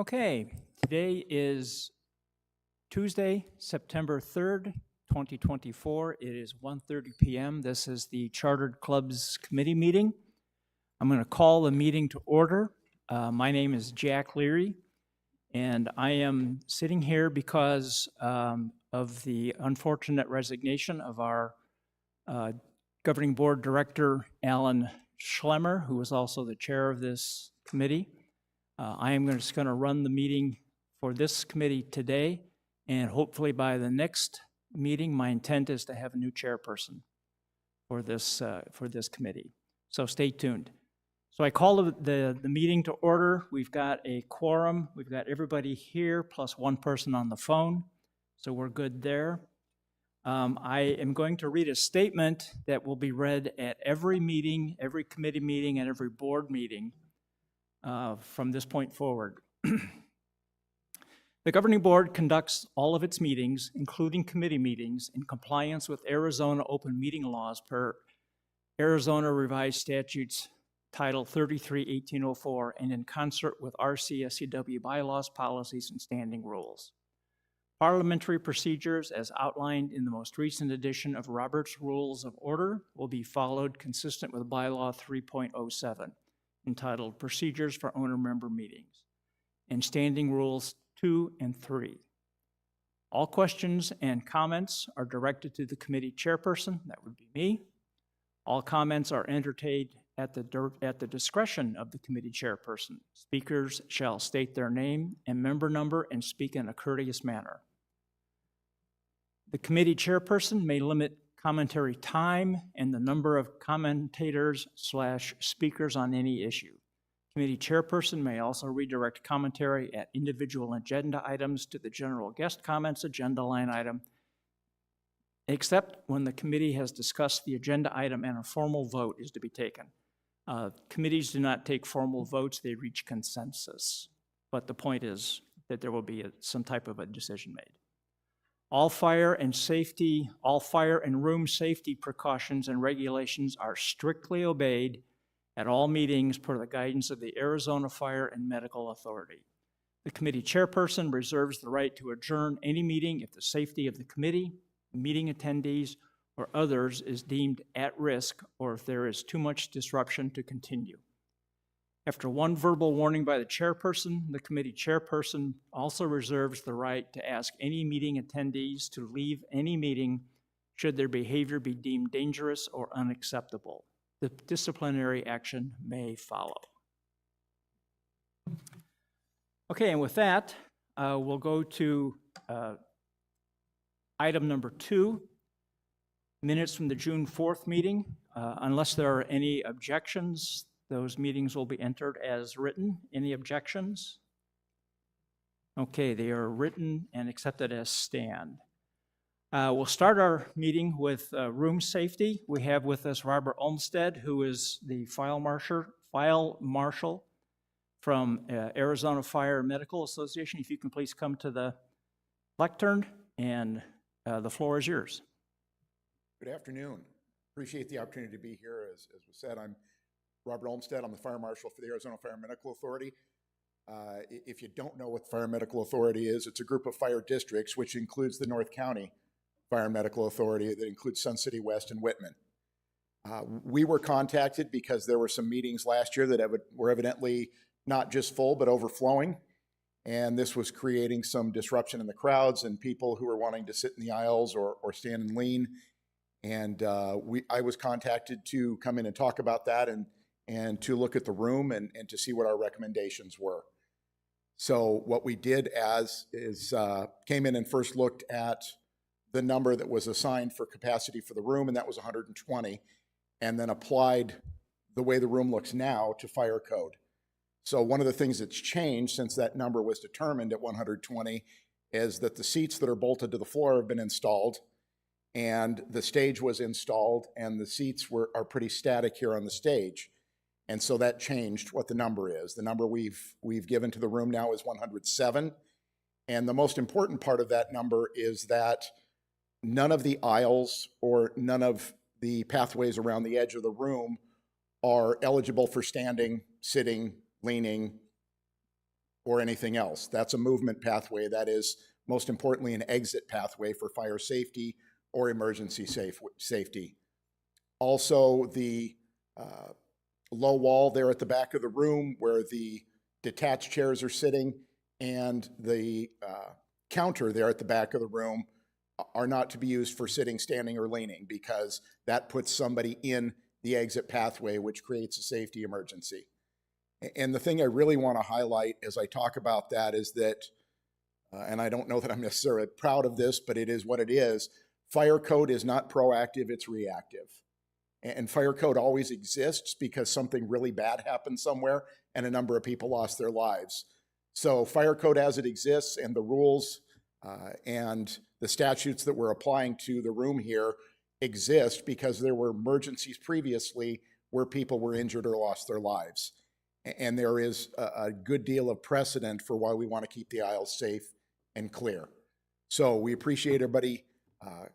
Okay, today is Tuesday, September 3rd, 2024. It is 1:30 p.m. This is the Chartered Clubs Committee meeting. I'm going to call the meeting to order. My name is Jack Leary, and I am sitting here because of the unfortunate resignation of our Governing Board Director, Alan Schlemmer, who is also the chair of this committee. I am just going to run the meeting for this committee today, and hopefully by the next meeting, my intent is to have a new chairperson for this committee. So stay tuned. So I call the meeting to order. We've got a quorum. We've got everybody here plus one person on the phone, so we're good there. I am going to read a statement that will be read at every meeting, every committee meeting, and every board meeting from this point forward. The governing board conducts all of its meetings, including committee meetings, in compliance with Arizona open meeting laws per Arizona Revised Statutes Title 33-1804 and in concert with RCSCW bylaws, policies, and standing rules. Parliamentary procedures as outlined in the most recent edition of Robert's Rules of Order will be followed consistent with Bylaw 3.07, entitled Procedures for Owner-Member Meetings, and Standing Rules 2 and 3. All questions and comments are directed to the committee chairperson, that would be me. All comments are entertained at the discretion of the committee chairperson. Speakers shall state their name and member number and speak in a courteous manner. The committee chairperson may limit commentary time and the number of commentators/speakers on any issue. Committee chairperson may also redirect commentary at individual agenda items to the general guest comments agenda line item, except when the committee has discussed the agenda item and a formal vote is to be taken. Committees do not take formal votes, they reach consensus. But the point is that there will be some type of a decision made. All fire and room safety precautions and regulations are strictly obeyed at all meetings per the guidance of the Arizona Fire and Medical Authority. The committee chairperson reserves the right to adjourn any meeting if the safety of the committee, meeting attendees, or others is deemed at risk or if there is too much disruption to continue. After one verbal warning by the chairperson, the committee chairperson also reserves the right to ask any meeting attendees to leave any meeting should their behavior be deemed dangerous or unacceptable. The disciplinary action may follow. Okay, and with that, we'll go to item number 2, minutes from the June 4th meeting. Unless there are any objections, those meetings will be entered as written. Any objections? Okay, they are written and accepted as stand. We'll start our meeting with room safety. We have with us Robert Olmsted, who is the file marshal from Arizona Fire and Medical Association. If you can please come to the lectern, and the floor is yours. Good afternoon. Appreciate the opportunity to be here. As was said, I'm Robert Olmsted. I'm the fire marshal for the Arizona Fire and Medical Authority. If you don't know what the Fire and Medical Authority is, it's a group of fire districts, which includes the North County Fire and Medical Authority, that includes Sun City West and Whitman. We were contacted because there were some meetings last year that were evidently not just full, but overflowing. And this was creating some disruption in the crowds and people who were wanting to sit in the aisles or stand and lean. And I was contacted to come in and talk about that and to look at the room and to see what our recommendations were. So what we did came in and first looked at the number that was assigned for capacity for the room, and that was 120, and then applied the way the room looks now to fire code. So one of the things that's changed since that number was determined at 120 is that the seats that are bolted to the floor have been installed, and the stage was installed, and the seats are pretty static here on the stage. And so that changed what the number is. The number we've given to the room now is 107. And the most important part of that number is that none of the aisles or none of the pathways around the edge of the room are eligible for standing, sitting, leaning, or anything else. That's a movement pathway. That is, most importantly, an exit pathway for fire safety or emergency safety. Also, the low wall there at the back of the room where the detached chairs are sitting and the counter there at the back of the room are not to be used for sitting, standing, or leaning, because that puts somebody in the exit pathway, which creates a safety emergency. And the thing I really want to highlight as I talk about that is that, and I don't know that I'm necessarily proud of this, but it is what it is, fire code is not proactive, it's reactive. And fire code always exists because something really bad happened somewhere and a number of people lost their lives. So fire code as it exists, and the rules and the statutes that we're applying to the room here exist because there were emergencies previously where people were injured or lost their lives. And there is a good deal of precedent for why we want to keep the aisles safe and clear. So we appreciate everybody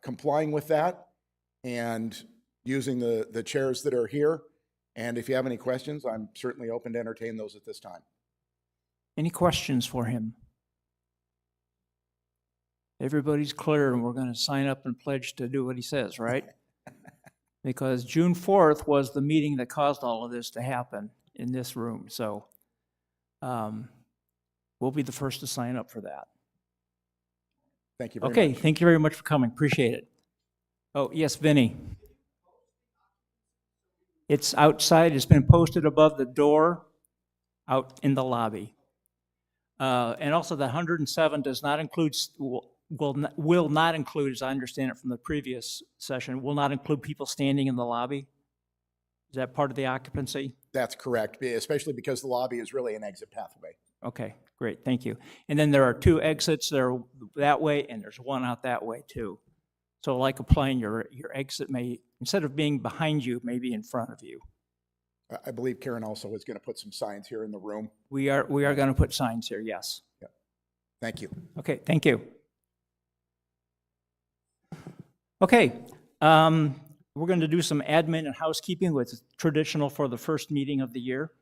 complying with that and using the chairs that are here. And if you have any questions, I'm certainly open to entertain those at this time. Any questions for him? Everybody's clear, and we're going to sign up and pledge to do what he says, right? Because June 4th was the meeting that caused all of this to happen in this room. So we'll be the first to sign up for that. Thank you very Okay, much. thank you very much for coming. Appreciate it. Oh, yes, Vinny. It's outside. It's been posted above the door out in the lobby. And also the 107 does not include, will not include, as I understand it from the previous session, will not include people standing in the lobby. Is that part of the occupancy? That's correct, especially because the lobby is really an exit pathway. Okay, great, thank you. And then there are two exits that are that way, and there's one out that way too. So like a plane, your exit may, instead of being behind you, may be in front of you. I believe Karen also is going to put some signs here in the room. We are going to put signs here, yes. Yep. Thank you. Okay, thank you. Okay, we're going to do some admin and housekeeping, which is traditional for the first meeting of the year.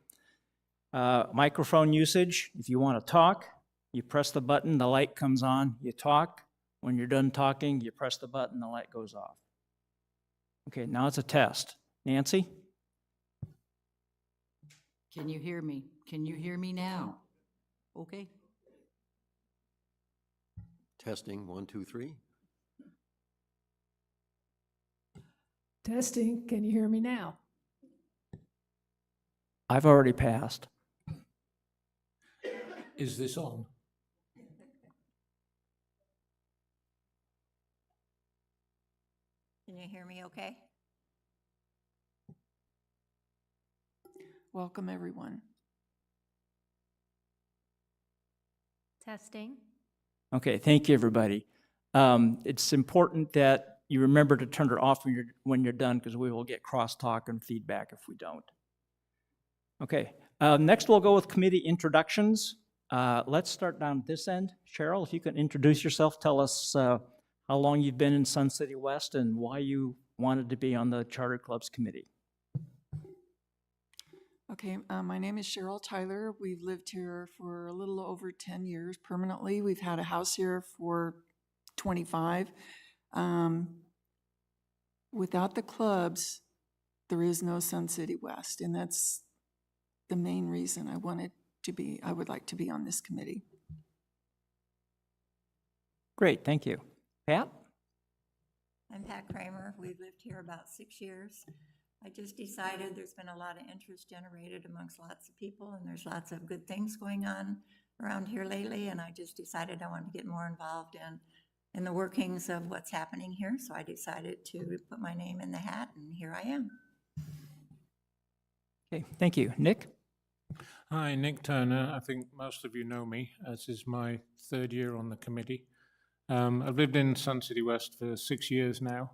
Microphone usage, if you want to talk, you press the button, the light comes on, you talk. When you're done talking, you press the button, the light goes off. Okay, now it's a test. Nancy? Can you hear me? Can you hear me now? Okay. Testing, 1, 2, 3. Testing, can you hear me now? I've already passed. Is this on? Can you hear me okay? Welcome, everyone. Testing. Okay, thank you, everybody. It's important that you remember to turn it off when you're done, because we will get crosstalk and feedback if we don't. Okay, next we'll go with committee introductions. Let's start down this end. Cheryl, if you can introduce yourself, tell us how long you've been in Sun City West and why you wanted to be on the Charter Clubs Committee. Okay, my name is Cheryl Tyler. We've lived here for a little over 10 years permanently. We've had a house here for 25. Without the clubs, there is no Sun City West, and that's the main reason I would like to be on this committee. Great, thank you. Pat? I'm Pat Kramer. We've lived here about 6 years. I just decided there's been a lot of interest generated amongst lots of people, and there's lots of good things going on around here lately, and I just decided I wanted to get more involved in the workings of what's happening here, so I decided to put my name in the hat, and here I am. Okay, thank you. Nick? Hi, Nick Turner. I think most of you know me, as is my third year on the committee. I've lived in Sun City West for 6 years now.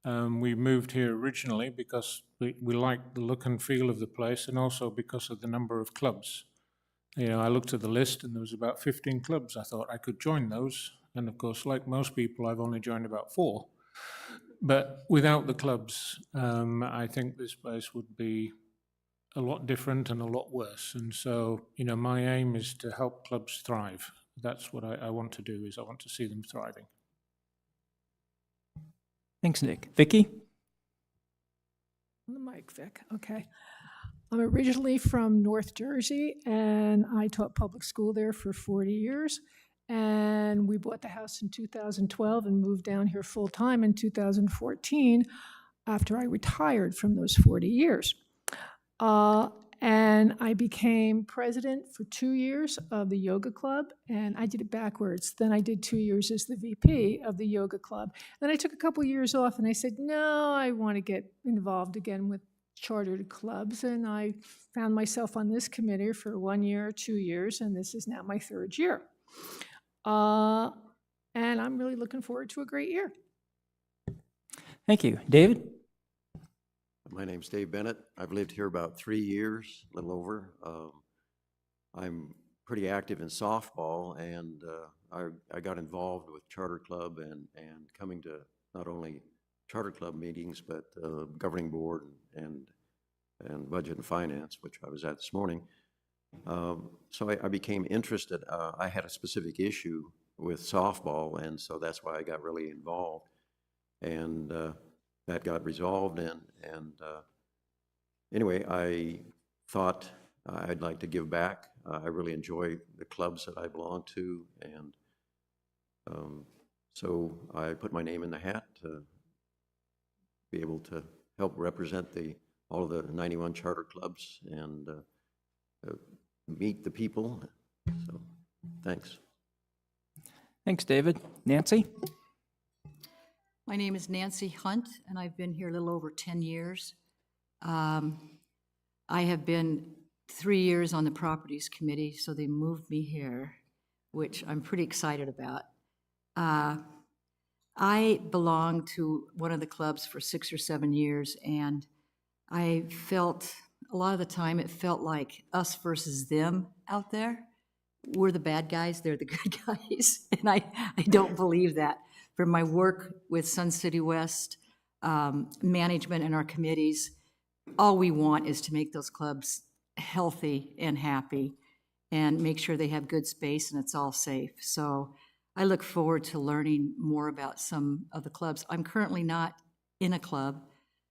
We moved here originally because we liked the look and feel of the place, and also because of the number of clubs. You know, I looked at the list and there was about 15 clubs. I thought I could join those. And of course, like most people, I've only joined about 4. But without the clubs, I think this place would be a lot different and a lot worse. And so, you know, my aim is to help clubs thrive. That's what I want to do, is I want to see them thriving. Thanks, Nick. Vicky? On the mic, Vic, okay. I'm originally from North Jersey, and I taught public school there for 40 years. And we bought the house in 2012 and moved down here full-time in 2014 after I retired from those 40 years. And I became president for 2 years of the yoga club, and I did it backwards. Then I did 2 years as the VP of the yoga club. Then I took a couple years off, and I said, no, I want to get involved again with chartered clubs. And I found myself on this committee for 1 year, 2 years, and this is now my 3rd year. And I'm really looking forward to a great year. Thank you. David? My name's Dave Bennett. I've lived here about 3 years, a little over. I'm pretty active in softball, and I got involved with Charter Club and coming to not only Charter Club meetings, but governing board and budget and finance, which I was at this morning. So I became interested. I had a specific issue with softball, and so that's why I got really involved. And that got resolved, and anyway, I thought I'd like to give back. I really enjoy the clubs that I belong to, and so I put my name in the hat to be able to help represent all of the 91 charter clubs and meet the people. So, thanks. Thanks, David. Nancy? My name is Nancy Hunt, and I've been here a little over 10 years. I have been 3 years on the Properties Committee, so they moved me here, which I'm pretty excited about. I belonged to one of the clubs for 6 or 7 years, and I felt, a lot of the time, it felt like us versus them out there. We're the bad guys, they're the good guys, and I don't believe that. From my work with Sun City West, management and our committees, all we want is to make those clubs healthy and happy and make sure they have good space and it's all safe. So I look forward to learning more about some of the clubs. I'm currently not in a club,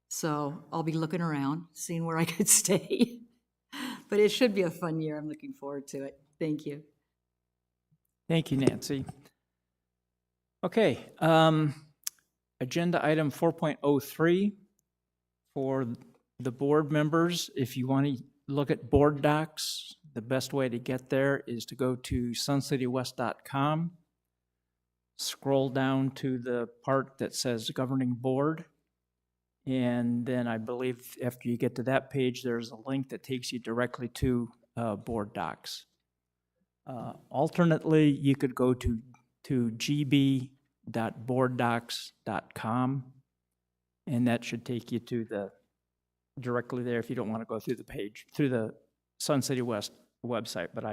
so I'll be looking around, seeing where I could stay. But it should be a fun year. I'm looking forward to it. Thank you. Thank you, Nancy. Okay, agenda item 4.03 for the board members. If you want to look at BoardDocs, the best way to get there is to go to suncitywest.com, scroll down to the part that says Governing Board, and then I believe after you get to that page, there's a link that takes you directly to BoardDocs. Alternately, you could go to gb.boarddocs.com, and that should take you to directly there if you don't want to go through the page, through the Sun City West website. But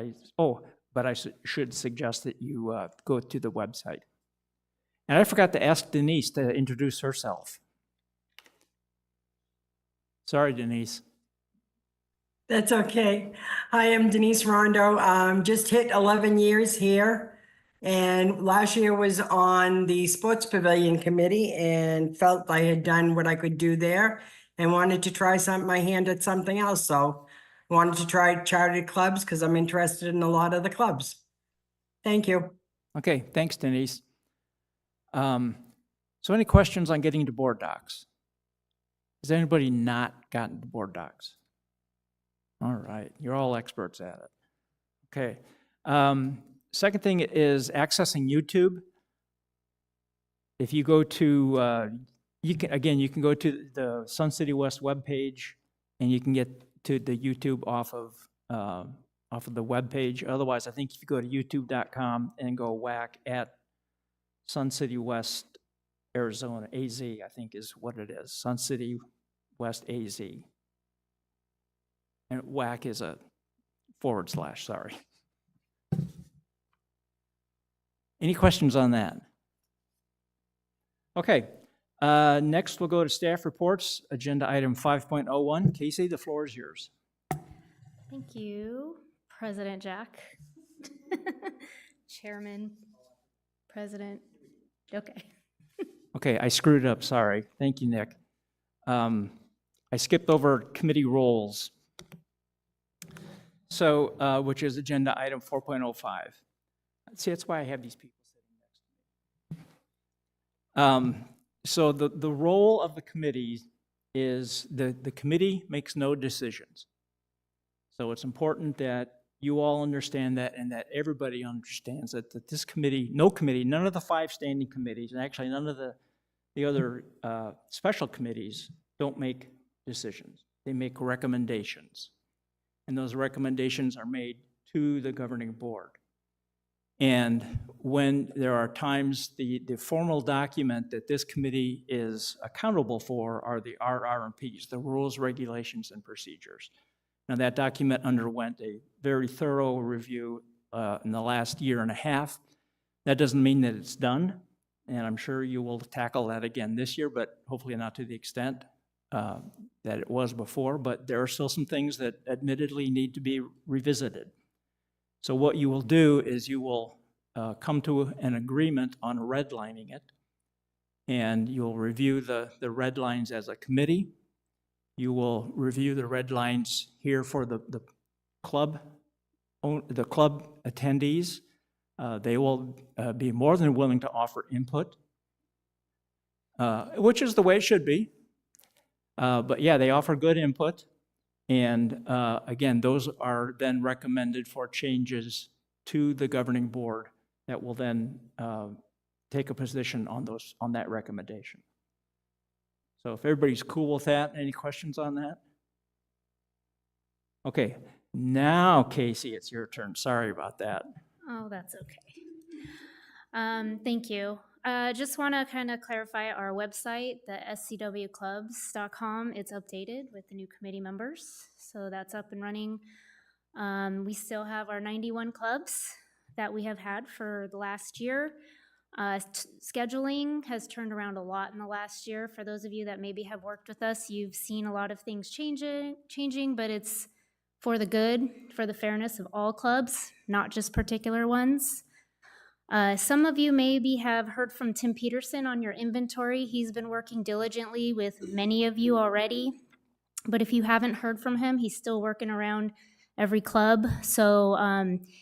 I should suggest that you go to the website. And I forgot to ask Denise to introduce herself. Sorry, Denise. That's okay. Hi, I'm Denise Rondo. Just hit 11 years here. And last year was on the Sports Pavilion Committee and felt I had done what I could do there and wanted to try my hand at something else. So wanted to try chartered clubs because I'm interested in a lot of the clubs. Thank you. Okay, thanks, Denise. So any questions on getting to BoardDocs? Has anybody not gotten to BoardDocs? All right, you're all experts at it. Okay. Second thing is accessing YouTube. If you go to, you can go to the Sun City West webpage, and you can get to the YouTube off of the webpage. Otherwise, I think if you go to youtube.com and go whack at Sun City West Arizona, AZ, I think is what it is, Sun City West AZ. And whack is a / sorry. Any questions on that? Okay, next we'll go to staff reports, agenda item 5.01. Casey, the floor is yours. Thank you, President Jack. Chairman, President, okay. Okay, I screwed up, sorry. Thank you, Nick. I skipped over committee roles. So, which is agenda item 4.05. See, that's why I have these people sitting next to me. So the role of the committee is the committee makes no decisions. So it's important that you all understand that and that everybody understands that this committee, no committee, none of the 5 standing committees, and actually none of the other special committees don't make decisions. They make recommendations. And those recommendations are made to the governing board. And when there are times, the formal document that this committee is accountable for are the RRMPs, the rules, regulations, and procedures. Now, that document underwent a very thorough review in the last year and a half. That doesn't mean that it's done, and I'm sure you will tackle that again this year, but hopefully not to the extent that it was before, but there are still some things that admittedly need to be revisited. So what you will do is you will come to an agreement on redlining it, and you'll review the red lines as a committee. You will review the red lines here for the club attendees. They will be more than willing to offer input, which is the way it should be. But yeah, they offer good input. And again, those are then recommended for changes to the governing board that will then take a position on that recommendation. So if everybody's cool with that, any questions on that? Okay, now Casey, it's your turn. Sorry about that. Oh, that's okay. Thank you. Just want to kind of clarify our website, the scwclubs.com. It's updated with the new committee members, so that's up and running. We still have our 91 clubs that we have had for the last year. Scheduling has turned around a lot in the last year. For those of you that maybe have worked with us, you've seen a lot of things changing, but it's for the good, for the fairness of all clubs, not just particular ones. Some of you maybe have heard from Tim Peterson on your inventory. He's been working diligently with many of you already, but if you haven't heard from him, he's still working around every club. So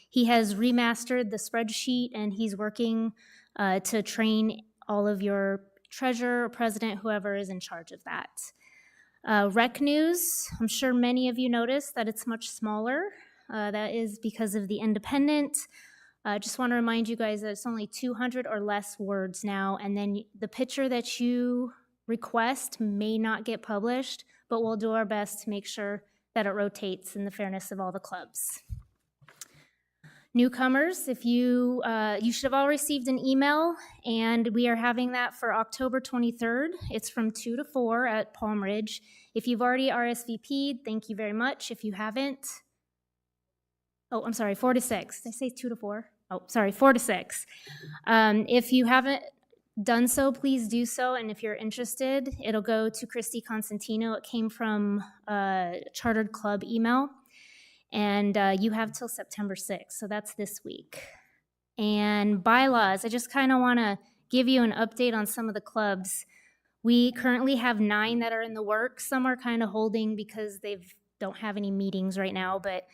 he has remastered the spreadsheet, and he's working to train all of your treasurer or president, whoever is in charge of that. Rec news, I'm sure many of you noticed that it's much smaller. That is because of the independent. Just want to remind you guys that it's only 200 or less words now, and then the picture that you request may not get published, but we'll do our best to make sure that it rotates in the fairness of all the clubs. Newcomers, if you should have all received an email, and we are having that for October 23rd. It's from 2 to 4 at Palm Ridge. If you've already RSVP'd, thank you very much. If you haven't, oh, I'm sorry, 4 to 6. Did I say 2 to 4? Oh, sorry, 4 to 6. If you haven't done so, please do so. And if you're interested, it'll go to Christy Constantino. It came from a Chartered Club email. And you have till September 6th, so that's this week. And bylaws, I just kind of want to give you an update on some of the clubs. We currently have 9 that are in the works. Some are kind of holding because they don't have any meetings right now, but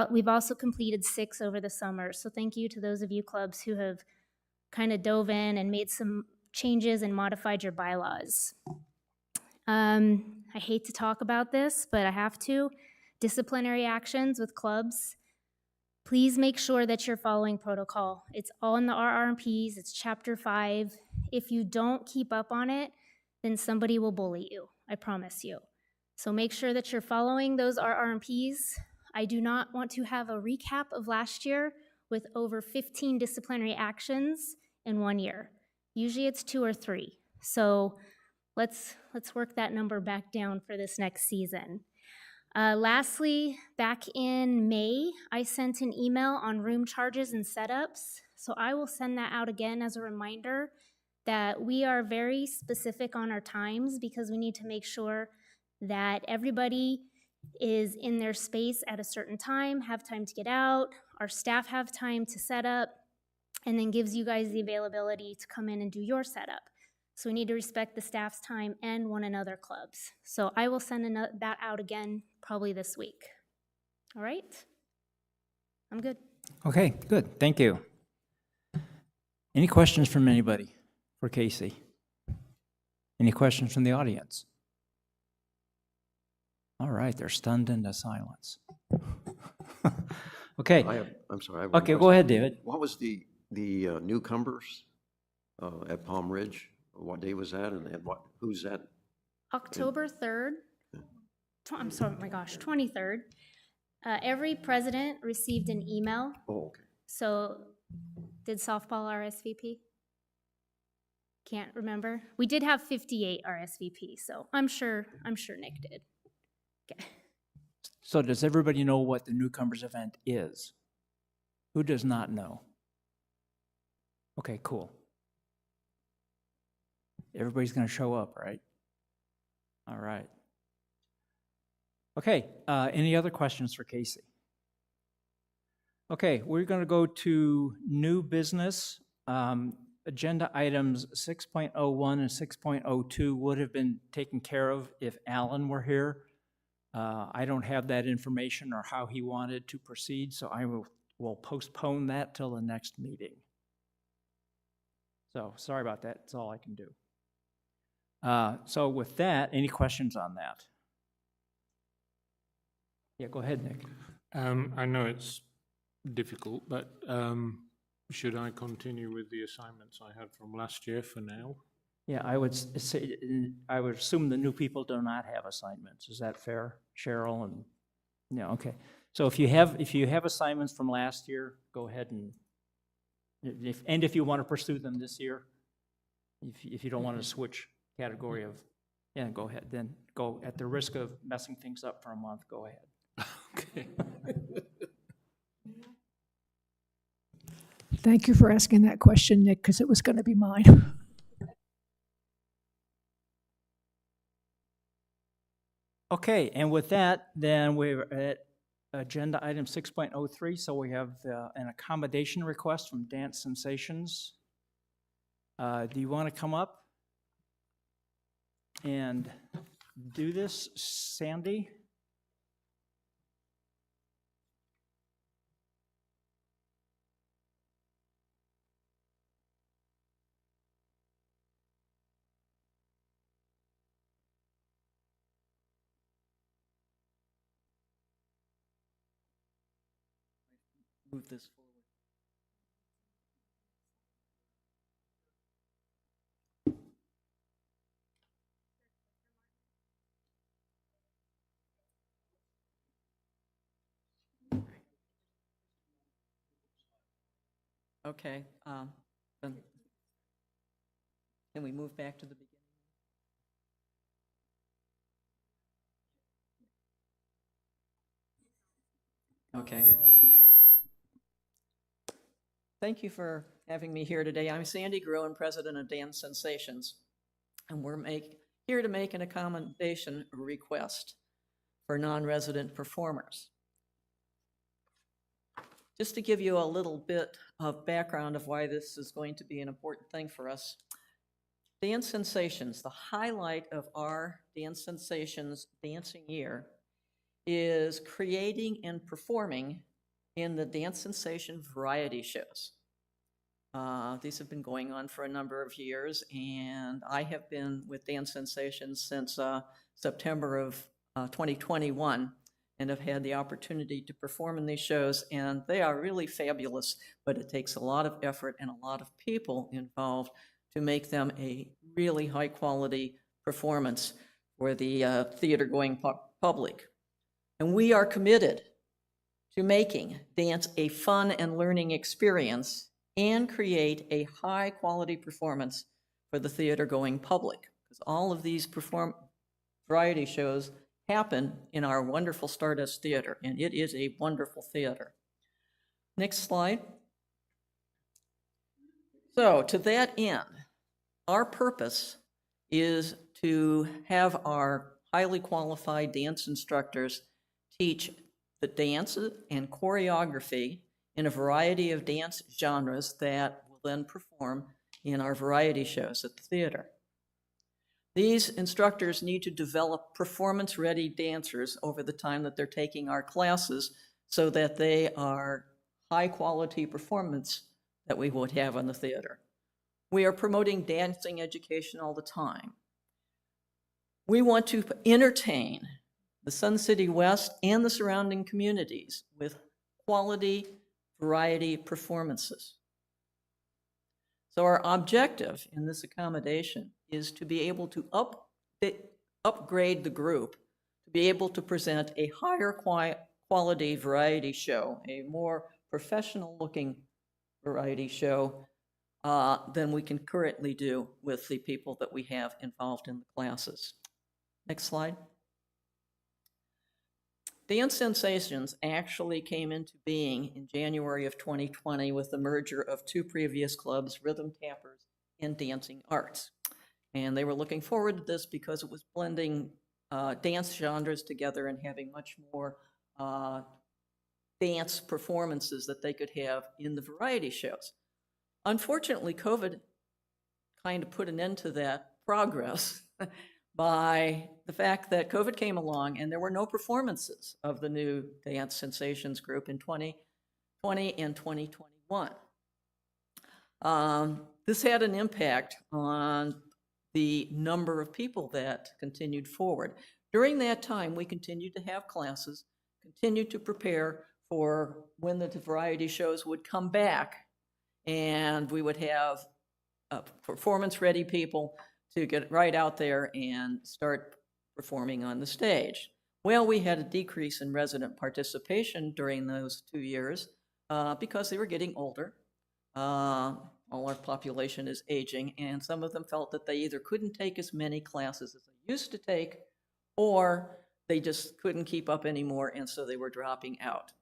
we've also completed 6 over the summer. So thank you to those of you clubs who have kind of dove in and made some changes and modified your bylaws. I hate to talk about this, but I have to. Disciplinary actions with clubs. Please make sure that you're following protocol. It's all in the RRMPs. It's Chapter 5. If you don't keep up on it, then somebody will bully you. I promise you. So make sure that you're following those RRMPs. I do not want to have a recap of last year with over 15 disciplinary actions in 1 year. Usually it's 2 or 3. So let's work that number back down for this next season. Lastly, back in May, I sent an email on room charges and setups. So I will send that out again as a reminder that we are very specific on our times because we need to make sure that everybody is in their space at a certain time, have time to get out, our staff have time to set up, and then gives you guys the availability to come in and do your setup. So we need to respect the staff's time and one another clubs. So I will send that out again probably this week. All right? I'm good. Okay, good, thank you. Any questions from anybody for Casey? Any questions from the audience? All right, they're stunned into silence. Okay, I'm sorry. I have one okay, go question. ahead, David. What was the newcomers at Palm Ridge? What day was that, and who's that? October 3rd, I'm sorry, oh my gosh, 23rd. Every president received an email. Oh, okay. So did softball RSVP? Can't remember. We did have 58 RSVP, so I'm sure Nick did. Okay. So does everybody know what the newcomers event is? Who does not know? Okay, cool. Everybody's going to show up, right? All right. Okay, any other questions for Casey? Okay, we're going to go to new business. Agenda items 6.01 and 6.02 would have been taken care of if Alan were here. I don't have that information or how he wanted to proceed, so I will postpone that till the next meeting. So sorry about that. That's all I can do. So with that, any questions on that? Yeah, go ahead, Nick. I know it's difficult, but should I continue with the assignments I had from last year for now? Yeah, I would say, I would assume the new people do not have assignments. Is that fair, Cheryl? And yeah, okay. So if you have assignments from last year, go ahead and if you want to pursue them this year, if you don't want to switch category of, yeah, go ahead. Then go at the risk of messing things up for a month. Go ahead. Okay. Thank you for asking that question, Nick, because it was going to be mine. Okay, and with that, then we're at agenda item 6.03. So we have an accommodation request from Dance Sensations. Do you want to come up and do this, Sandy? Move this forward. Okay, then can we move back to the beginning? Okay. Thank you for having me here today. I'm Sandy Gruen, president of Dance Sensations, and we're here to make an accommodation request for non-resident performers. Just to give you a little bit of background of why this is going to be an important thing for us. Dance Sensations, the highlight of our Dance Sensations dancing year is creating and performing in the Dance Sensation variety shows. These have been going on for a number of years, and I have been with Dance Sensations since September of 2021, and have had the opportunity to perform in these shows, and they are really fabulous, but it takes a lot of effort and a lot of people involved to make them a really high-quality performance for the theater-going public. And we are committed to making dance a fun and learning experience and create a high-quality performance for the theater-going public. Because all of these variety shows happen in our wonderful Stardust Theater, and it is a wonderful theater. Next slide. So to that end, our purpose is to have our highly qualified dance instructors teach the dance and choreography in a variety of dance genres that will then perform in our variety shows at the theater. These instructors need to develop performance-ready dancers over the time that they're taking our classes so that they are high-quality performance that we would have on the theater. We are promoting dancing education all the time. We want to entertain the Sun City West and the surrounding communities with quality variety performances. So our objective in this accommodation is to be able to upgrade the group, to be able to present a higher quality variety show, a more professional-looking variety show than we can currently do with the people that we have involved in the classes. Next slide. Dance Sensations actually came into being in January of 2020 with the merger of two previous clubs, Rhythm Tappers and Dancing Arts. And they were looking forward to this because it was blending dance genres together and having much more dance performances that they could have in the variety shows. Unfortunately, COVID kind of put an end to that progress by the fact that COVID came along and there were no performances of the new Dance Sensations group in 2020 and 2021. This had an impact on the number of people that continued forward. During that time, we continued to have classes, continued to prepare for when the variety shows would come back, and we would have performance-ready people to get right out there and start performing on the stage. Well, we had a decrease in resident participation during those 2 years because they were getting older. All our population is aging, and some of them felt that they either couldn't take as many classes as they used to take, or they just couldn't keep up anymore, and so they were dropping out.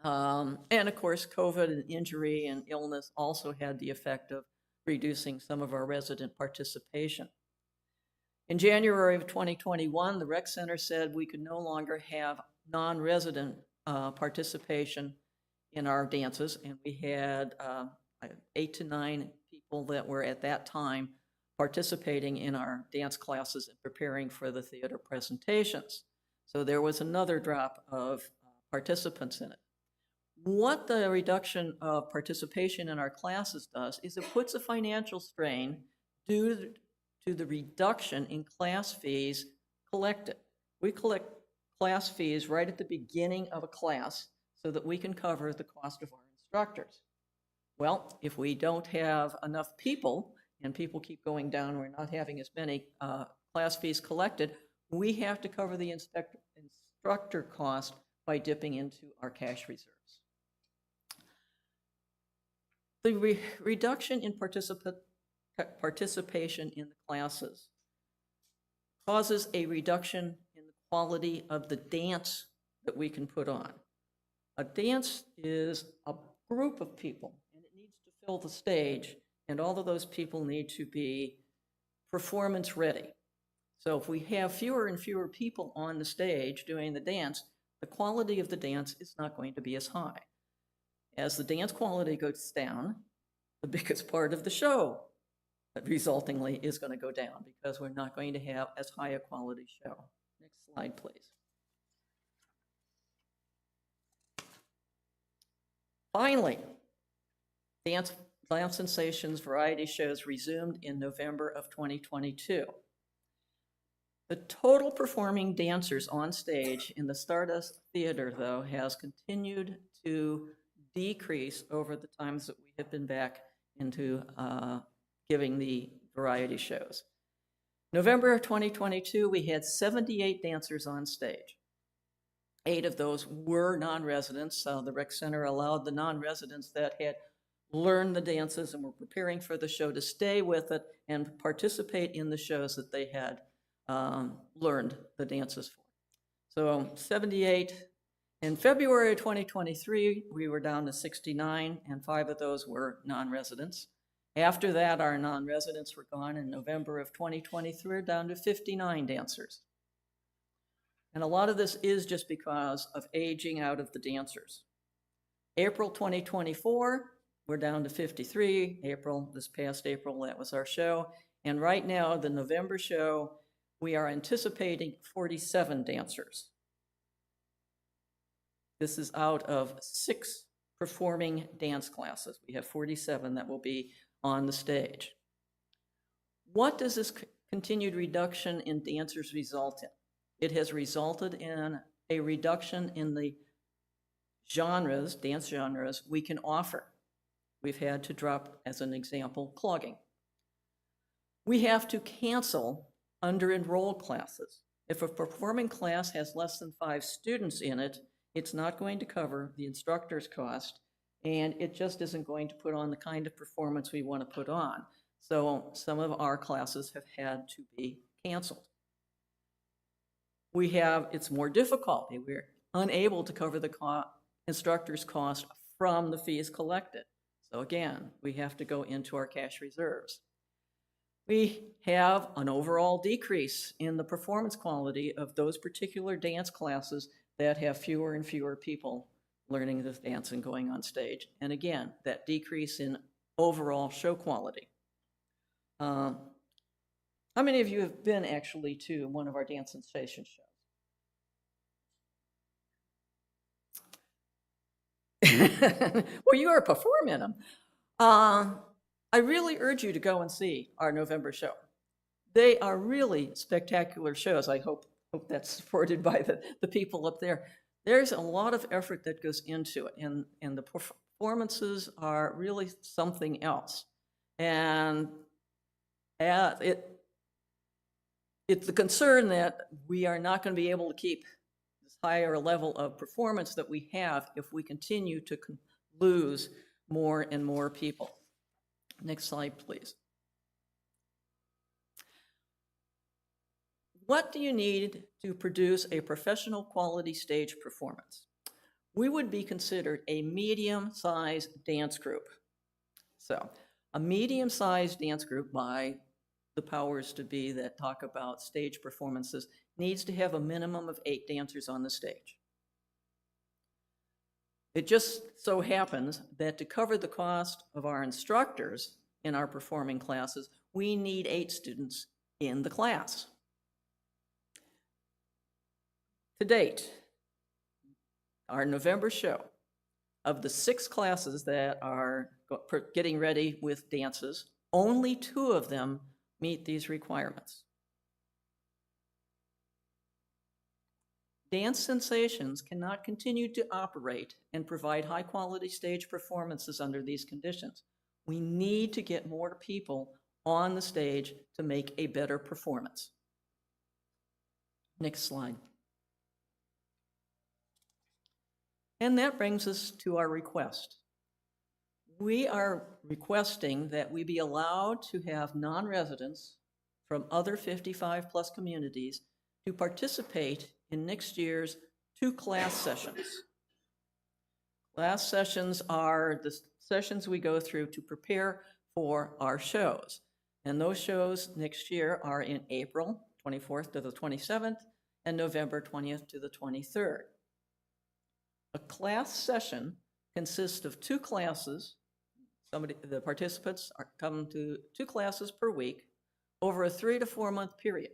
And of course, COVID and injury and illness also had the effect of reducing some of our resident participation. In January of 2021, the rec center said we could no longer have non-resident participation in our dances, and we had 8 to 9 people that were at that time participating in our dance classes and preparing for the theater presentations. So there was another drop of participants in it. What the reduction of participation in our classes does is it puts a financial strain due to the reduction in class fees collected. We collect class fees right at the beginning of a class so that we can cover the cost of our instructors. Well, if we don't have enough people and people keep going down, we're not having as many class fees collected, we have to cover the instructor cost by dipping into our cash reserves. The reduction in participation in the classes causes a reduction in the quality of the dance that we can put on. A dance is a group of people, and it needs to fill the stage, and all of those people need to be performance ready. So if we have fewer and fewer people on the stage doing the dance, the quality of the dance is not going to be as high. As the dance quality goes down, the biggest part of the show resultingly is going to go down because we're not going to have as high a quality show. Next slide, please. Finally, Dance Sensations variety shows resumed in November of 2022. The total performing dancers on stage in the Stardust Theater, though, has continued to decrease over the times that we have been back into giving the variety shows. November of 2022, we had 78 dancers on stage. 8 of those were non-residents, so the rec center allowed the non-residents that had learned the dances and were preparing for the show to stay with it and participate in the shows that they had learned the dances for. So 78. In February of 2023, we were down to 69, and 5 of those were non-residents. After that, our non-residents were gone. In November of 2023, we're down to 59 dancers. And a lot of this is just because of aging out of the dancers. April 2024, we're down to 53. This past April, that was our show. And right now, the November show, we are anticipating 47 dancers. This is out of 6 performing dance classes. We have 47 that will be on the stage. What does this continued reduction in dancers result in? It has resulted in a reduction in the genres, dance genres, we can offer. We've had to drop, as an example, clogging. We have to cancel under-enrolled classes. If a performing class has less than 5 students in it, it's not going to cover the instructor's cost, and it just isn't going to put on the kind of performance we want to put on. So some of our classes have had to be canceled. It's more difficult. We're unable to cover the instructor's cost from the fees collected. So again, we have to go into our cash reserves. We have an overall decrease in the performance quality of those particular dance classes that have fewer and fewer people learning this dance and going on stage. And again, that decrease in overall show quality. How many of you have been actually to one of our Dance Sensation shows? Well, you are performing them. I really urge you to go and see our November show. They are really spectacular shows. I hope that's supported by the people up there. There's a lot of effort that goes into it, and the performances are really something else. And it's a concern that we are not going to be able to keep this higher level of performance that we have if we continue to lose more and more people. Next slide, please. What do you need to produce a professional quality stage performance? We would be considered a medium-sized dance group. So, a medium-sized dance group, by the powers to be that talk about stage performances, needs to have a minimum of 8 dancers on the stage. It just so happens that to cover the cost of our instructors in our performing classes, we need 8 students in the class. To date, our November show, of the 6 classes that are getting ready with dances, only 2 of them meet these requirements. Dance Sensations cannot continue to operate and provide high-quality stage performances under these conditions. We need to get more people on the stage to make a better performance. Next slide. And that brings us to our request. We are requesting that we be allowed to have non-residents from other 55+ communities to participate in next year's 2 class sessions. Class sessions are the sessions we go through to prepare for our shows. And those shows next year are in April 24th to the 27th and November 20th to the 23rd. A class session consists of 2 classes. The participants come to 2 classes per week over a 3 to 4 month period.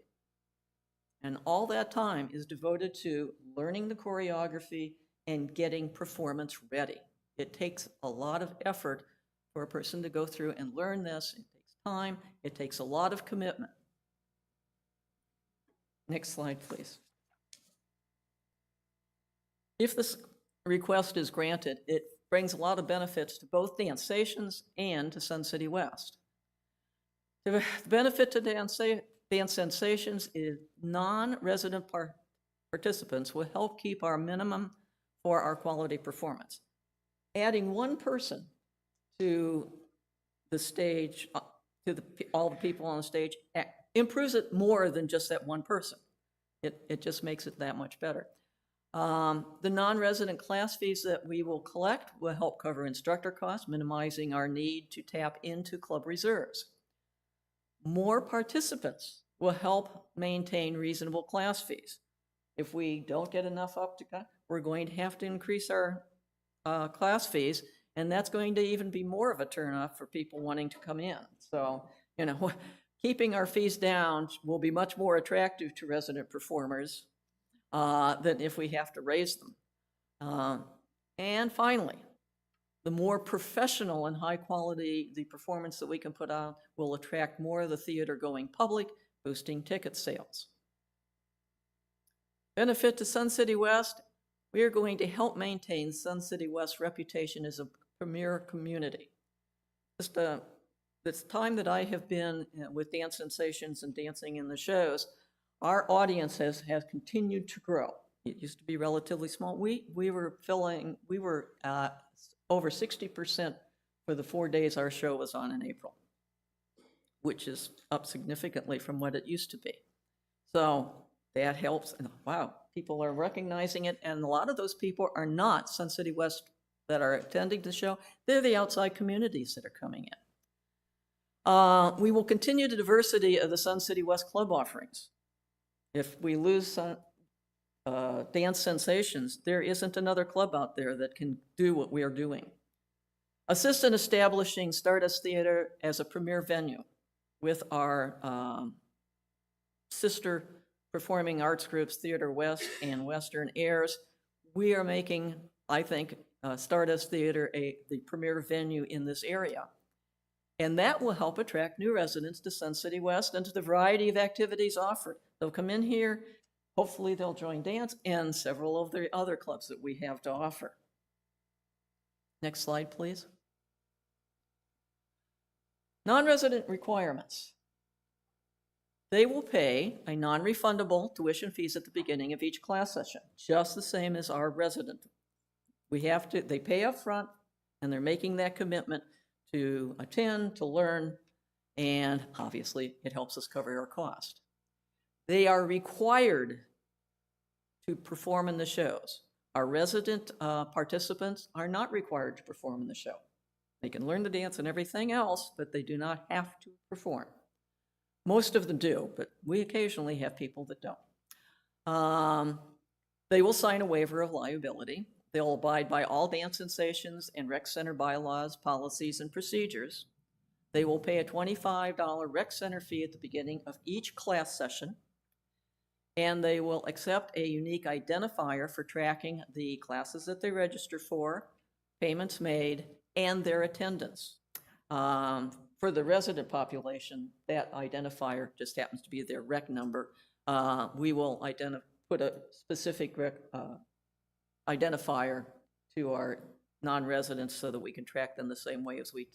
And all that time is devoted to learning the choreography and getting performance ready. It takes a lot of effort for a person to go through and learn this. It takes time. It takes a lot of commitment. Next slide, please. If this request is granted, it brings a lot of benefits to both Dance Stations and to Sun City West. The benefit to Dance Sensations is non-resident participants will help keep our minimum for our quality performance. Adding 1 person to the stage, all the people on the stage, improves it more than just that 1 person. It just makes it that much better. The non-resident class fees that we will collect will help cover instructor costs, minimizing our need to tap into club reserves. More participants will help maintain reasonable class fees. If we don't get enough up to, we're going to have to increase our class fees, and that's going to even be more of a turnoff for people wanting to come in. So, keeping our fees down will be much more attractive to resident performers than if we have to raise them. And finally, the more professional and high quality the performance that we can put on will attract more of the theater-going public, boosting ticket sales. Benefit to Sun City West, we are going to help maintain Sun City West's reputation as a premier community. Just this time that I have been with Dance Sensations and dancing in the shows, our audience has continued to grow. It used to be relatively small. We were over 60% for the 4 days our show was on in April, which is up significantly from what it used to be. So that helps. And wow, people are recognizing it, and a lot of those people are not Sun City West that are attending the show. They're the outside communities that are coming in. We will continue the diversity of the Sun City West club offerings. If we lose Dance Sensations, there isn't another club out there that can do what we are doing. Assist in establishing Stardust Theater as a premier venue with our sister performing arts groups, Theater West and Western Airs. We are making, I think, Stardust Theater the premier venue in this area. And that will help attract new residents to Sun City West and to the variety of activities offered. They'll come in here, hopefully they'll join dance and several of the other clubs that we have to offer. Next slide, please. Non-resident requirements. They will pay a non-refundable tuition fees at the beginning of each class session, just the same as our resident. They pay up front, and they're making that commitment to attend, to learn, and obviously it helps us cover our cost. They are required to perform in the shows. Our resident participants are not required to perform in the show. They can learn the dance and everything else, but they do not have to perform. Most of them do, but we occasionally have people that don't. They will sign a waiver of liability. They'll abide by all Dance Sensations and Rec Center bylaws, policies, and procedures. They will pay a $25 Rec Center fee at the beginning of each class session, and they will accept a unique identifier for tracking the classes that they register for, payments made, and their attendance. For the resident population, that identifier just happens to be their rec number. We will put a specific identifier to our non-residents so that we can track them the same way as we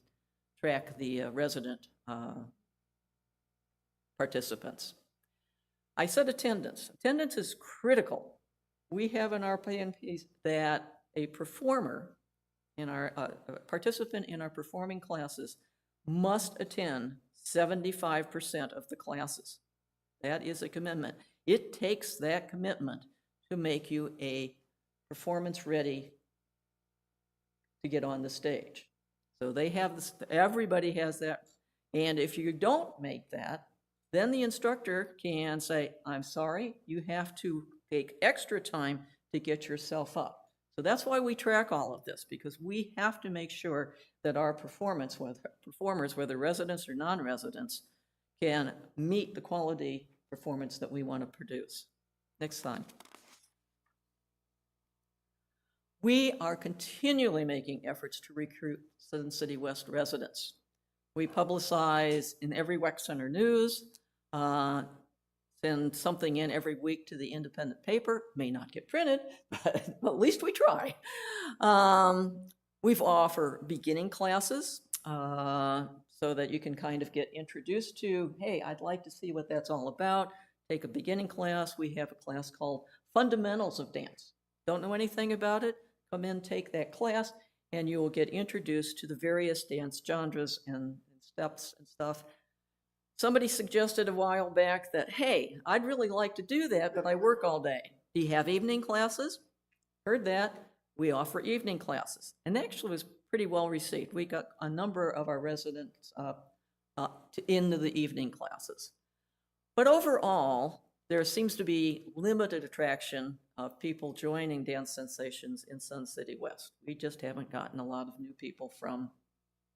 track the resident participants. I said attendance. Attendance is critical. We have in our PNPs that a performer in our participant in our performing classes must attend 75% of the classes. That is a commitment. It takes that commitment to make you a performance ready to get on the stage. So they have this, everybody has that. And if you don't make that, then the instructor can say, I'm sorry, you have to take extra time to get yourself up. So that's why we track all of this, because we have to make sure that our performers, whether residents or non-residents, can meet the quality performance that we want to produce. Next slide. We are continually making efforts to recruit Sun City West residents. We publicize in every Rec Center news, send something in every week to the independent paper. May not get printed, but at least we try. We've offered beginning classes so that you can kind of get introduced to, hey, I'd like to see what that's all about. Take a beginning class. We have a class called Fundamentals of Dance. Don't know anything about it? Come in, take that class, and you will get introduced to the various dance genres and steps and stuff. Somebody suggested a while back that, hey, I'd really like to do that, but I work all day. Do you have evening classes? Heard that. We offer evening classes. And actually was pretty well received. We got a number of our residents into the evening classes. But overall, there seems to be limited attraction of people joining Dance Sensations in Sun City West. We just haven't gotten a lot of new people from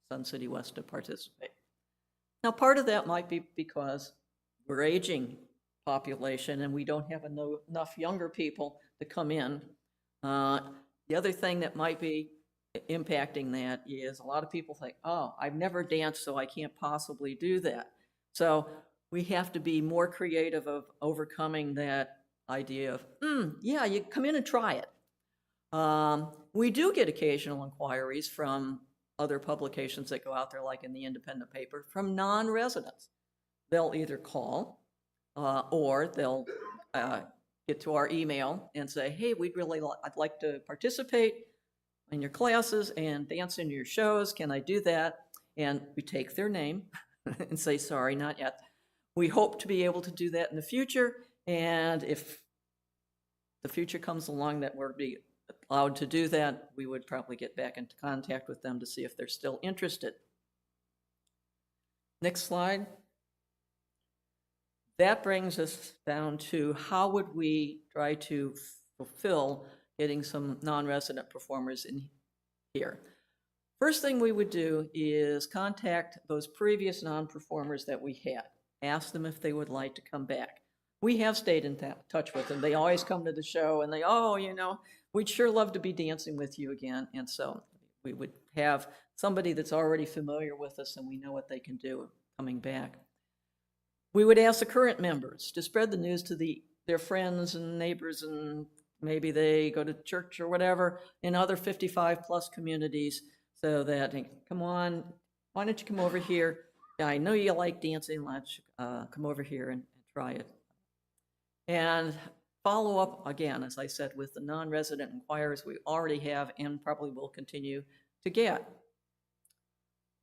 Sun City West to participate. Now, part of that might be because we're aging population and we don't have enough younger people to come in. The other thing that might be impacting that is a lot of people think, oh, I've never danced, so I can't possibly do that. So we have to be more creative of overcoming that idea of, yeah, you come in and try it. We do get occasional inquiries from other publications that go out there, like in the independent paper, from non-residents. They'll either call or they'll get to our email and say, hey, I'd like to participate in your classes and dance in your shows. Can I do that? And we take their name and say, sorry, not yet. We hope to be able to do that in the future. And if the future comes along that we're be allowed to do that, we would probably get back into contact with them to see if they're still interested. Next slide. That brings us down to how would we try to fulfill getting some non-resident performers in here. First thing we would do is contact those previous non-performers that we had. Ask them if they would like to come back. We have stayed in touch with them. They always come to the show and we'd sure love to be dancing with you again. And so we would have somebody that's already familiar with us and we know what they can do coming back. We would ask the current members to spread the news to their friends and neighbors, and maybe they go to church or whatever in other 55+ communities, so that, hey, come on, why don't you come over here? I know you like dancing, let's come over here and try it. And follow up, again, as I said, with the non-resident inquirers we already have and probably will continue to get.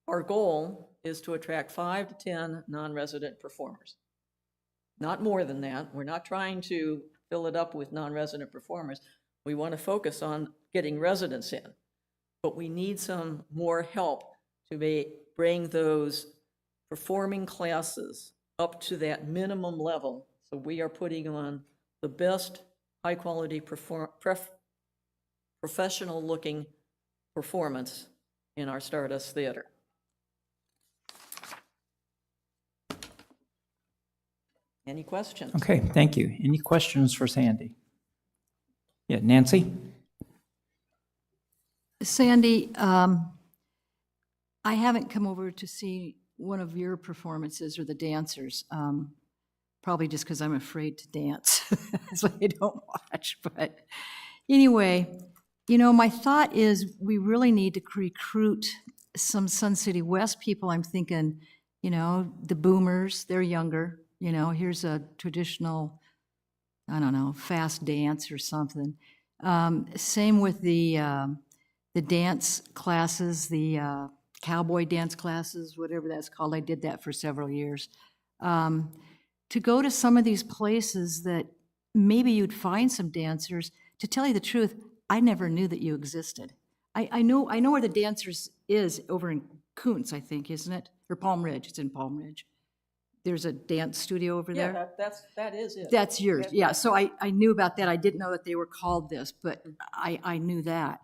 Our goal is to attract 5 to 10 non-resident performers. Not more than that. We're not trying to fill it up with non-resident performers. We want to focus on getting residents in. But we need some more help to bring those performing classes up to that minimum level. So we are putting on the best high-quality professional-looking performance in our Stardust Theater. Any questions? Okay, thank you. Any questions for Sandy? Yeah, Nancy? Sandy, I haven't come over to see one of your performances or the dancers, probably just because I'm afraid to dance. That's why I don't watch. But anyway, my thought is we really need to recruit some Sun City West people. I'm thinking, the boomers, they're younger. Here's a traditional, I don't know, fast dance or something. Same with the dance classes, the cowboy dance classes, whatever that's called. I did that for several years. To go to some of these places that maybe you'd find some dancers. To tell you the truth, I never knew that you existed. I know where the dancers is over in Kuntz, I think, isn't it? Or Palm Ridge. It's in Palm Ridge. There's a dance studio over there. Yeah, that is it. That's yours, yeah. So I knew about that. I didn't know that they were called this, but I knew that.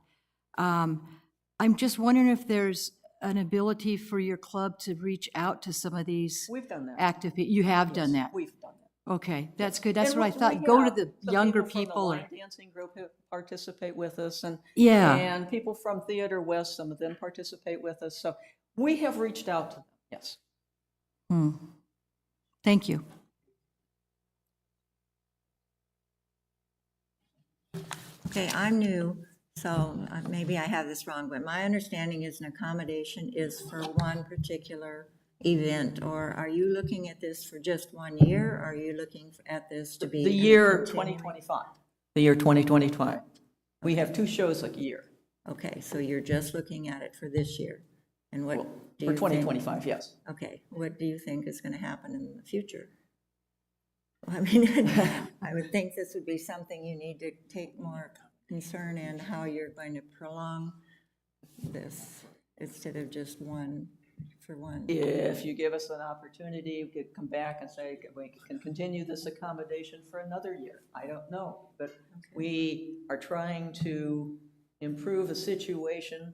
I'm just wondering if there's an ability for your club to reach out to some of these We've done that. active people. You have done that? We've done that. Okay, that's good. That's And what I we thought. Go to have the some younger from the people. line dancing group who participate with us, and Yeah. and people from Theater West, some of them participate with us. So we have reached out to them, yes. Thank you. Okay, I'm new, so maybe I have this wrong, but my understanding is an accommodation is for one particular event, or are you looking at this for just 1 year? Or are you looking at this to be? The year 2025. The year 2025. We have 2 shows a year. Okay, so you're just looking at it for this year? And what do For you think? 2025, yes. Okay, what do you think is going to happen in the future? I mean, I would think this would be something you need to take more concern in, how you're going to prolong this instead of just one for one. If you give us an opportunity, we could come back and say, we can continue this accommodation for another year. I don't know, but we are trying to improve a situation,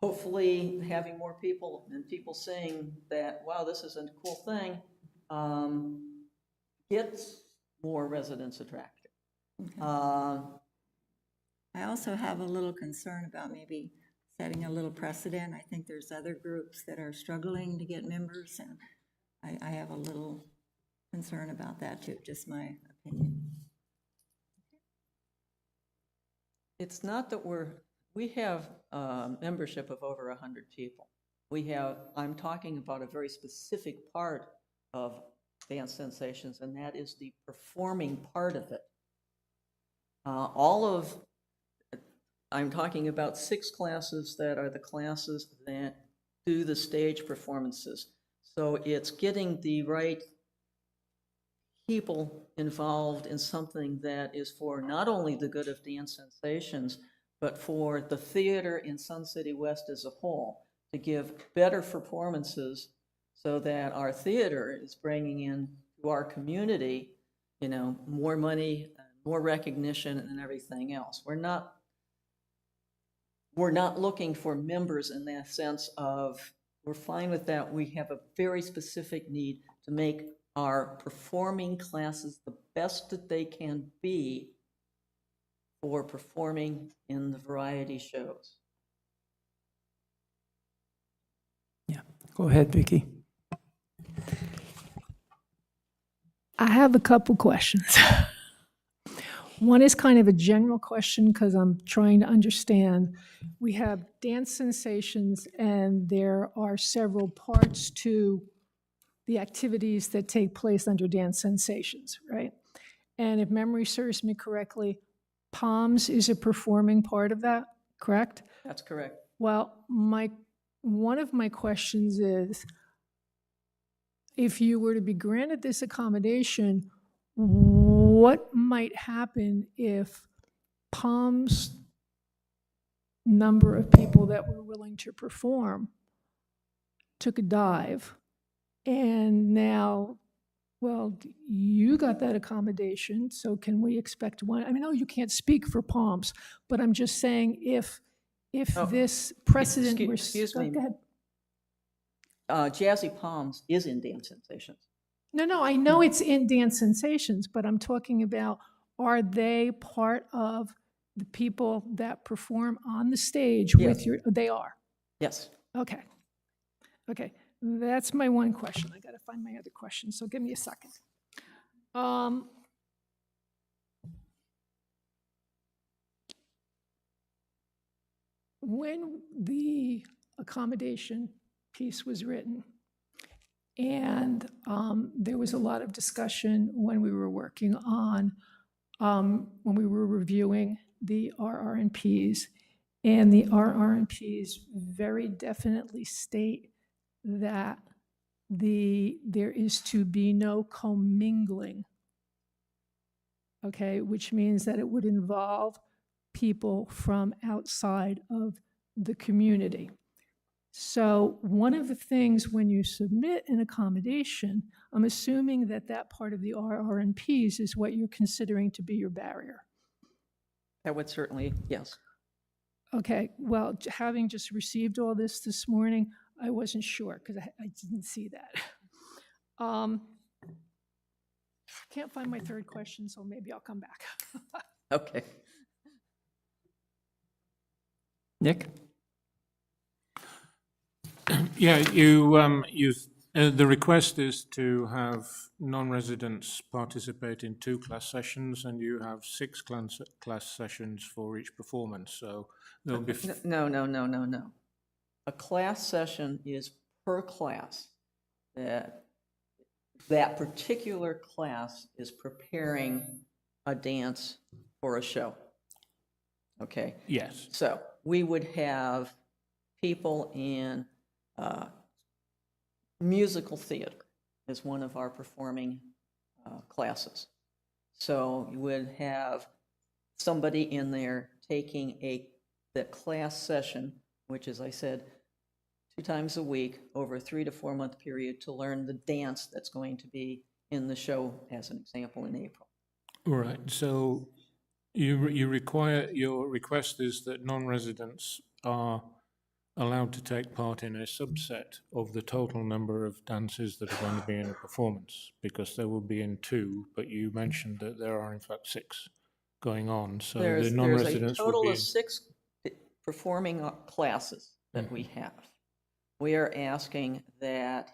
hopefully having more people and people saying that, wow, this is a cool thing, gets more residents attracted. I also have a little concern about maybe setting a little precedent. I think there's other groups that are struggling to get members, and I have a little concern about that too, just my opinion. It's not that we have membership of over 100 people. I'm talking about a very specific part of Dance Sensations, and that is the performing part of it. I'm talking about 6 classes that are the classes that do the stage performances. So it's getting the right people involved in something that is for not only the good of Dance Sensations, but for the theater in Sun City West as a whole, to give better performances so that our theater is bringing in to our community, more money, more recognition, and everything else. We're not looking for members in that sense of, we're fine with that. We have a very specific need to make our performing classes the best that they can be for performing in the variety shows. Yeah, go ahead, Vicki. I have a couple questions. One is kind of a general question because I'm trying to understand. We have Dance Sensations, and there are several parts to the activities that take place under Dance Sensations, right? And if memory serves me correctly, Palms is a performing part of that, correct? That's correct. Well, one of my questions is, if you were to be granted this accommodation, what might happen if Palm's number of people that were willing to perform took a dive, and now, well, you got that accommodation, so can we expect one? I mean, you can't speak for Palms, but I'm just saying if this precedent were... Excuse me. Go ahead. Jazzy Palms is in Dance Sensations. No, I know it's in Dance Sensations, but I'm talking about, are they part of the people that perform on the stage with Yes. your... They are? Yes. Okay. That's my one question. I got to find my other question, so give me a second. When the accommodation piece was written, and there was a lot of discussion when we were working on, when we were reviewing the RRNPs, and the RRNPs very definitely state that there is to be no commingling, okay, which means that it would involve people from outside of the community. So one of the things when you submit an accommodation, I'm assuming that that part of the RRNPs is what you're considering to be your barrier. That would certainly, yes. Okay, well, having just received all this morning, I wasn't sure because I didn't see that. Can't find my third question, so maybe I'll come back. Okay. Nick? Yeah, the request is to have non-residents participate in 2 class sessions, and you have 6 class sessions for each performance. So there'll be... No. A class session is per class. That particular class is preparing a dance for a show. Okay? Yes. So we would have people in musical theater is one of our performing classes. So you would have somebody in there taking the class session, which, as I said, 2 times a week over a 3 to 4 month period to learn the dance that's going to be in the show, as an example, in April. Right, so you require, your request is that non-residents are allowed to take part in a subset of the total number of dances that are going to be in a performance, because they will be in 2, but you mentioned that there are in fact 6 going on, so the There's a non-residents would total be of 6 performing classes that we have. We are asking that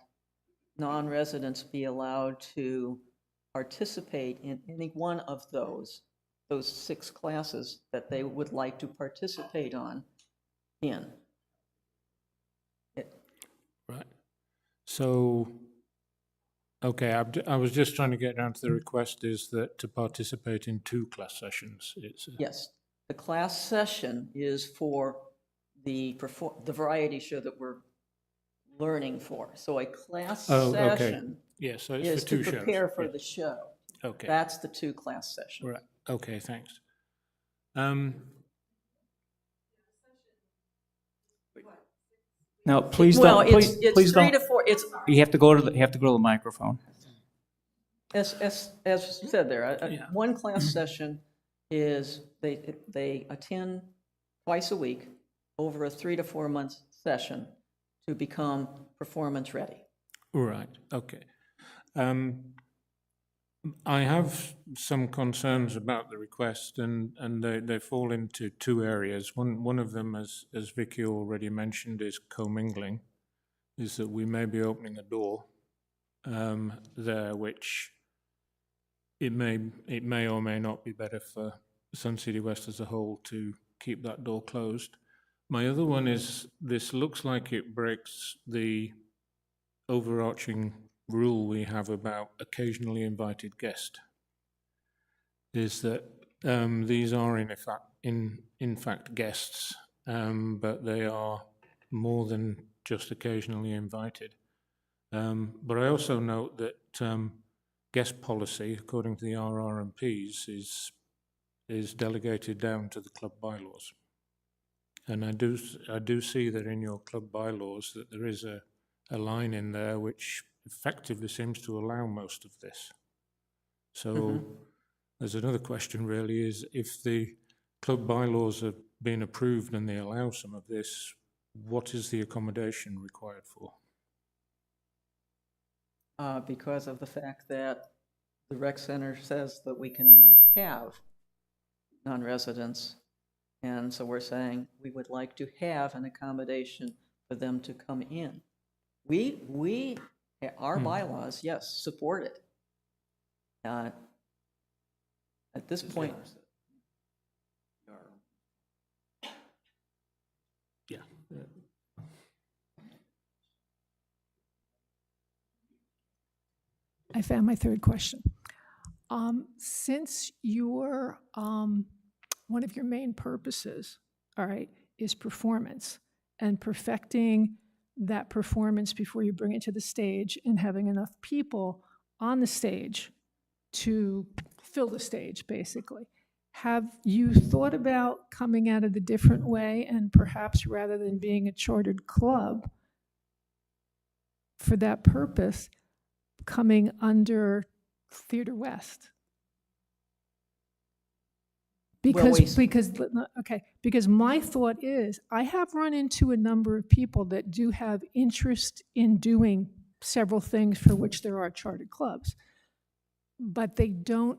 non-residents be allowed to participate in any one of those 6 classes that they would like to participate in. right. So, okay, I was just trying to get down to the request is that to participate in 2 class sessions. It's Yes, the class session is for the variety show that we're learning for. So a class okay. session Yeah, so it's is for to 2 shows. prepare for Yeah. the show. Okay, That's the 2 class sessions. right. Okay, thanks. Now, please Well, don't, it's please 3 don't, to 4, it's, you have to go to the microphone. as you said there, Yeah. one class session is, they attend twice a week over a 3 to 4 month session to become performance ready. Right, okay. I have some concerns about the request, and they fall into 2 areas. One of them, as Vicky already mentioned, is commingling, is that we may be opening a door there, which it may or may not be better for Sun City West as a whole to keep that door closed. My other one is, this looks like it breaks the overarching rule we have about occasionally invited guest, is that these are in fact guests, but they are more than just occasionally invited. But I also note that guest policy, according to the RRMPs, is delegated down to the club bylaws. And I do see that in your club bylaws that there is a line in there which effectively seems to allow most of this. So there's another question really, is if the club bylaws have been approved and they allow some of this, what is the accommodation required for? Because of the fact that the rec center says that we cannot have non-residents. And so we're saying we would like to have an accommodation for them to come in. Our bylaws, yes, support it. At this point, Yeah. I found my third question. Since your, one of your main purposes, all right, is performance and perfecting that performance before you bring it to the stage and having enough people on the stage to fill the stage, basically. Have you thought about coming at it a different way and perhaps rather than being a chartered club for that purpose, coming under Theater West? Because my thought is, I have run into a number of people that do have interest in doing several things for which there are chartered clubs, but they don't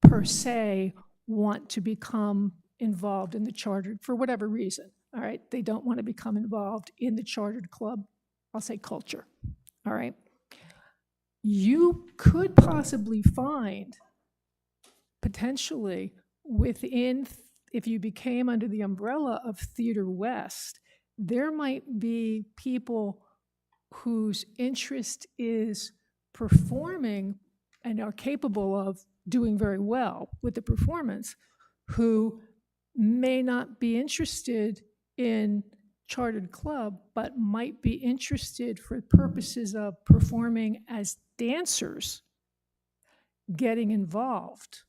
per se want to become involved in the chartered, for whatever reason, all right? They don't want to become involved in the chartered club, I'll say culture, all right? You could possibly find, potentially, within, if you became under the umbrella of Theater West, there might be people whose interest is performing and are capable of doing very well with the performance, who may not be interested in chartered club, but might be interested for purposes of performing as dancers, getting involved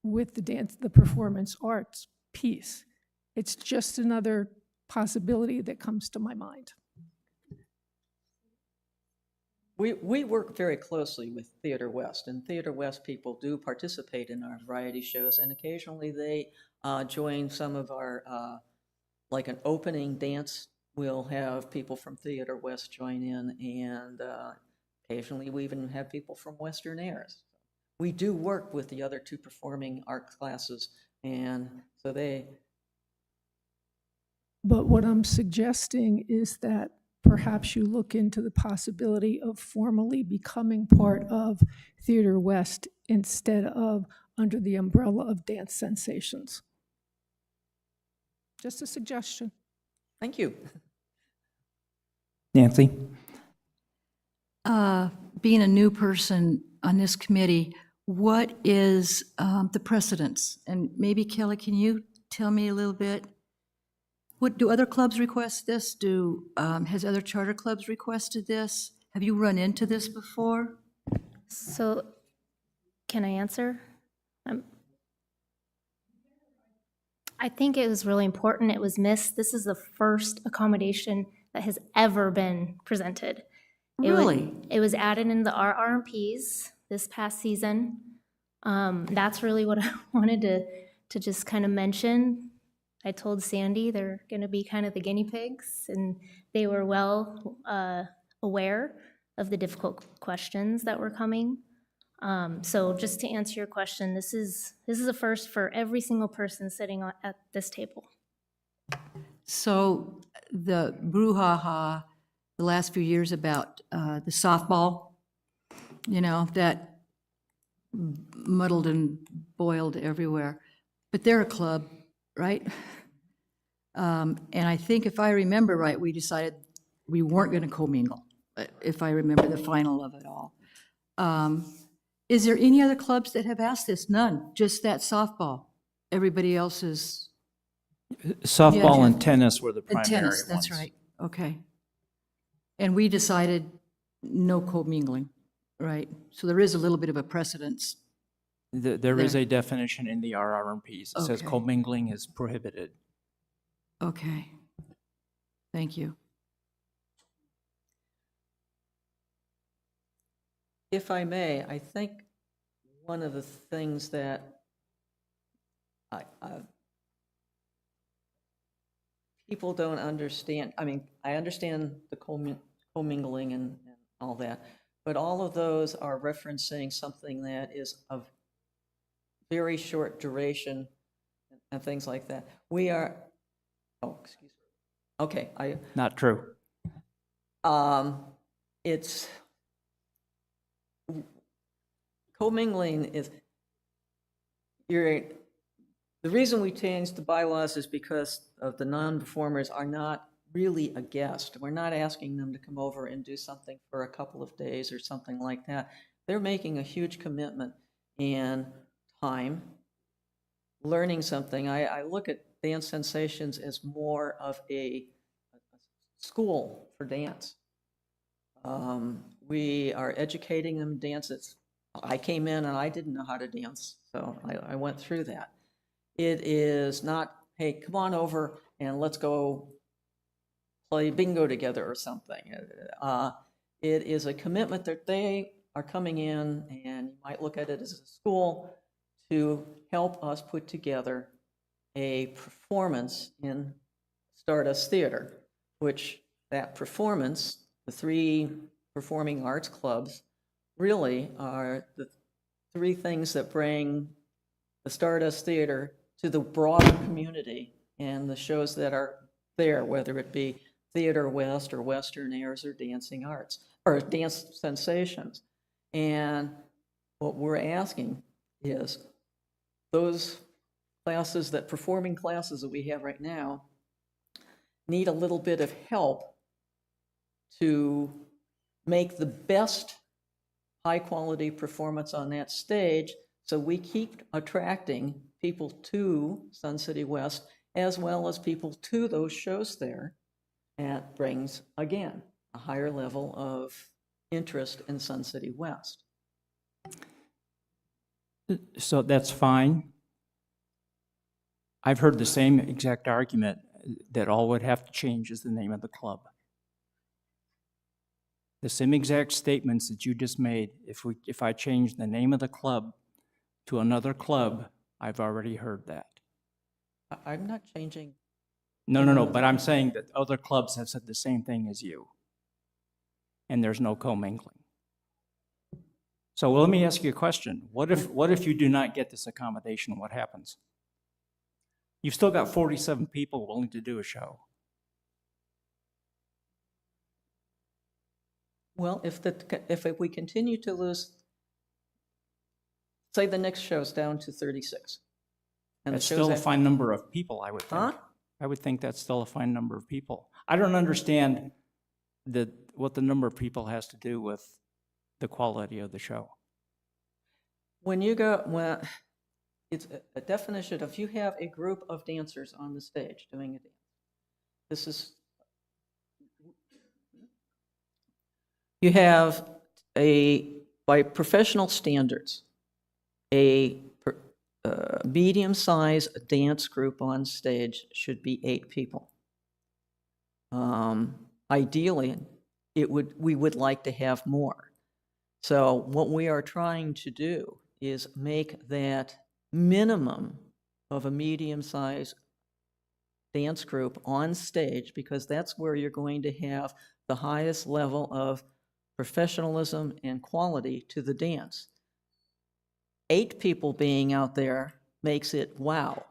with the performance arts piece. It's just another possibility that comes to my mind. We work very closely with Theater West, and Theater West people do participate in our variety shows, and occasionally they join some of our, like an opening dance. We'll have people from Theater West join in, and occasionally we even have people from Western Airs. We do work with the other two performing art classes, and so they, But what I'm suggesting is that perhaps you look into the possibility of formally becoming part of Theater West instead of under the umbrella of Dance Sensations. Just a suggestion. thank you. Nancy? Being a new person on this committee, what is the precedence? And maybe Kelly, can you tell me a little bit? What, do other clubs request this? Has other charter clubs requested this? Have you run into this before? So, can I answer? I think it was really important. It was missed. This is the first accommodation that has ever been presented. Really? It was added in the RRMPs this past season. That's really what I wanted to just kind of mention. I told Sandy they're going to be kind of the guinea pigs, and they were well aware of the difficult questions that were coming. So just to answer your question, this is a first for every single person sitting at this table. So the brouhaha the last few years about the softball, that muddled and boiled everywhere. But they're a club, right? And I think if I remember right, we decided we weren't going to commingle, if I remember the final of it all. Is there any other clubs that have asked this? None, just that softball. Everybody else is, Softball Yeah, and tennis were the and primary tennis, ones. that's right, okay. And we decided no commingling, right? So there is a little bit of a precedence. There is There. a definition in the RRMPs. It says Okay. commingling is prohibited. Okay, thank you. If I may, I think one of the things that people don't understand, I mean, I understand the commingling and all that, but all of those are referencing something that is of very short duration and things like that. We are, oh, excuse me. Okay, Not true. it's, commingling is, the reason we changed the bylaws is because of the non-performers are not really a guest. We're not asking them to come over and do something for a couple of days or something like that. They're making a huge commitment in time, learning something. I look at Dance Sensations as more of a school for dance. We are educating them dances. I came in and I didn't know how to dance, so I went through that. It is not, hey, come on over and let's go play bingo together or something. It is a commitment that they are coming in, and you might look at it as a school, to help us put together a performance in Stardust Theater, which that performance, the three performing arts clubs, really are the three things that bring the Stardust Theater to the broader community and the shows that are there, whether it be Theater West or Western Airs or Dancing Arts or Dance Sensations. And what we're asking is those classes, that performing classes that we have right now, need a little bit of help to make the best high-quality performance on that stage, so we keep attracting people to Sun City West as well as people to those shows there. And it brings, again, a higher level of interest in Sun City West. So that's fine. I've heard the same exact argument, that all would have to change is the name of the club. The same exact statements that you just made, if I change the name of the club to another club, I've already heard that. I'm not changing. No, but I'm saying that other clubs have said the same thing as you. And there's no commingling. So let me ask you a question. What if you do not get this accommodation? What happens? You've still got 47 people willing to do a show. Well, if we continue to lose, say the next show's down to 36. And the That's show's still a at- fine number of people, I would think. Huh? I would think that's still a fine number of people. I don't understand what the number of people has to do with the quality of the show. When it's a definition of, you have a group of dancers on the stage doing a dance. This is, you have by professional standards, a medium-sized dance group on stage should be 8 people. Ideally, we would like to have more. So what we are trying to do is make that minimum of a medium-sized dance group on stage, because that's where you're going to have the highest level of professionalism and quality to the dance. 8 people being out there makes it wow.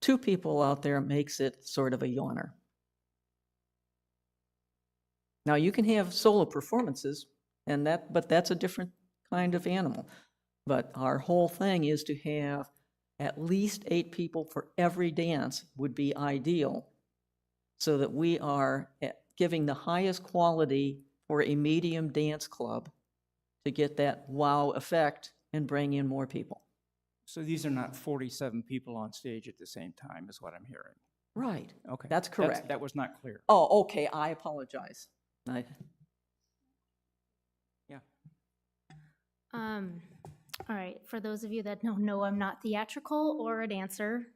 2 people out there makes it sort of a yawner. Now, you can have solo performances, but that's a different kind of animal. But our whole thing is to have at least 8 people for every dance would be ideal, so that we are giving the highest quality for a medium dance club to get that wow effect and bring in more people. So these are not 47 people on stage at the same time, is what I'm hearing. Right. Okay. That's correct. That was not clear. Oh, okay, I apologize. Yeah. All right, for those of you that don't know, I'm not theatrical or a dancer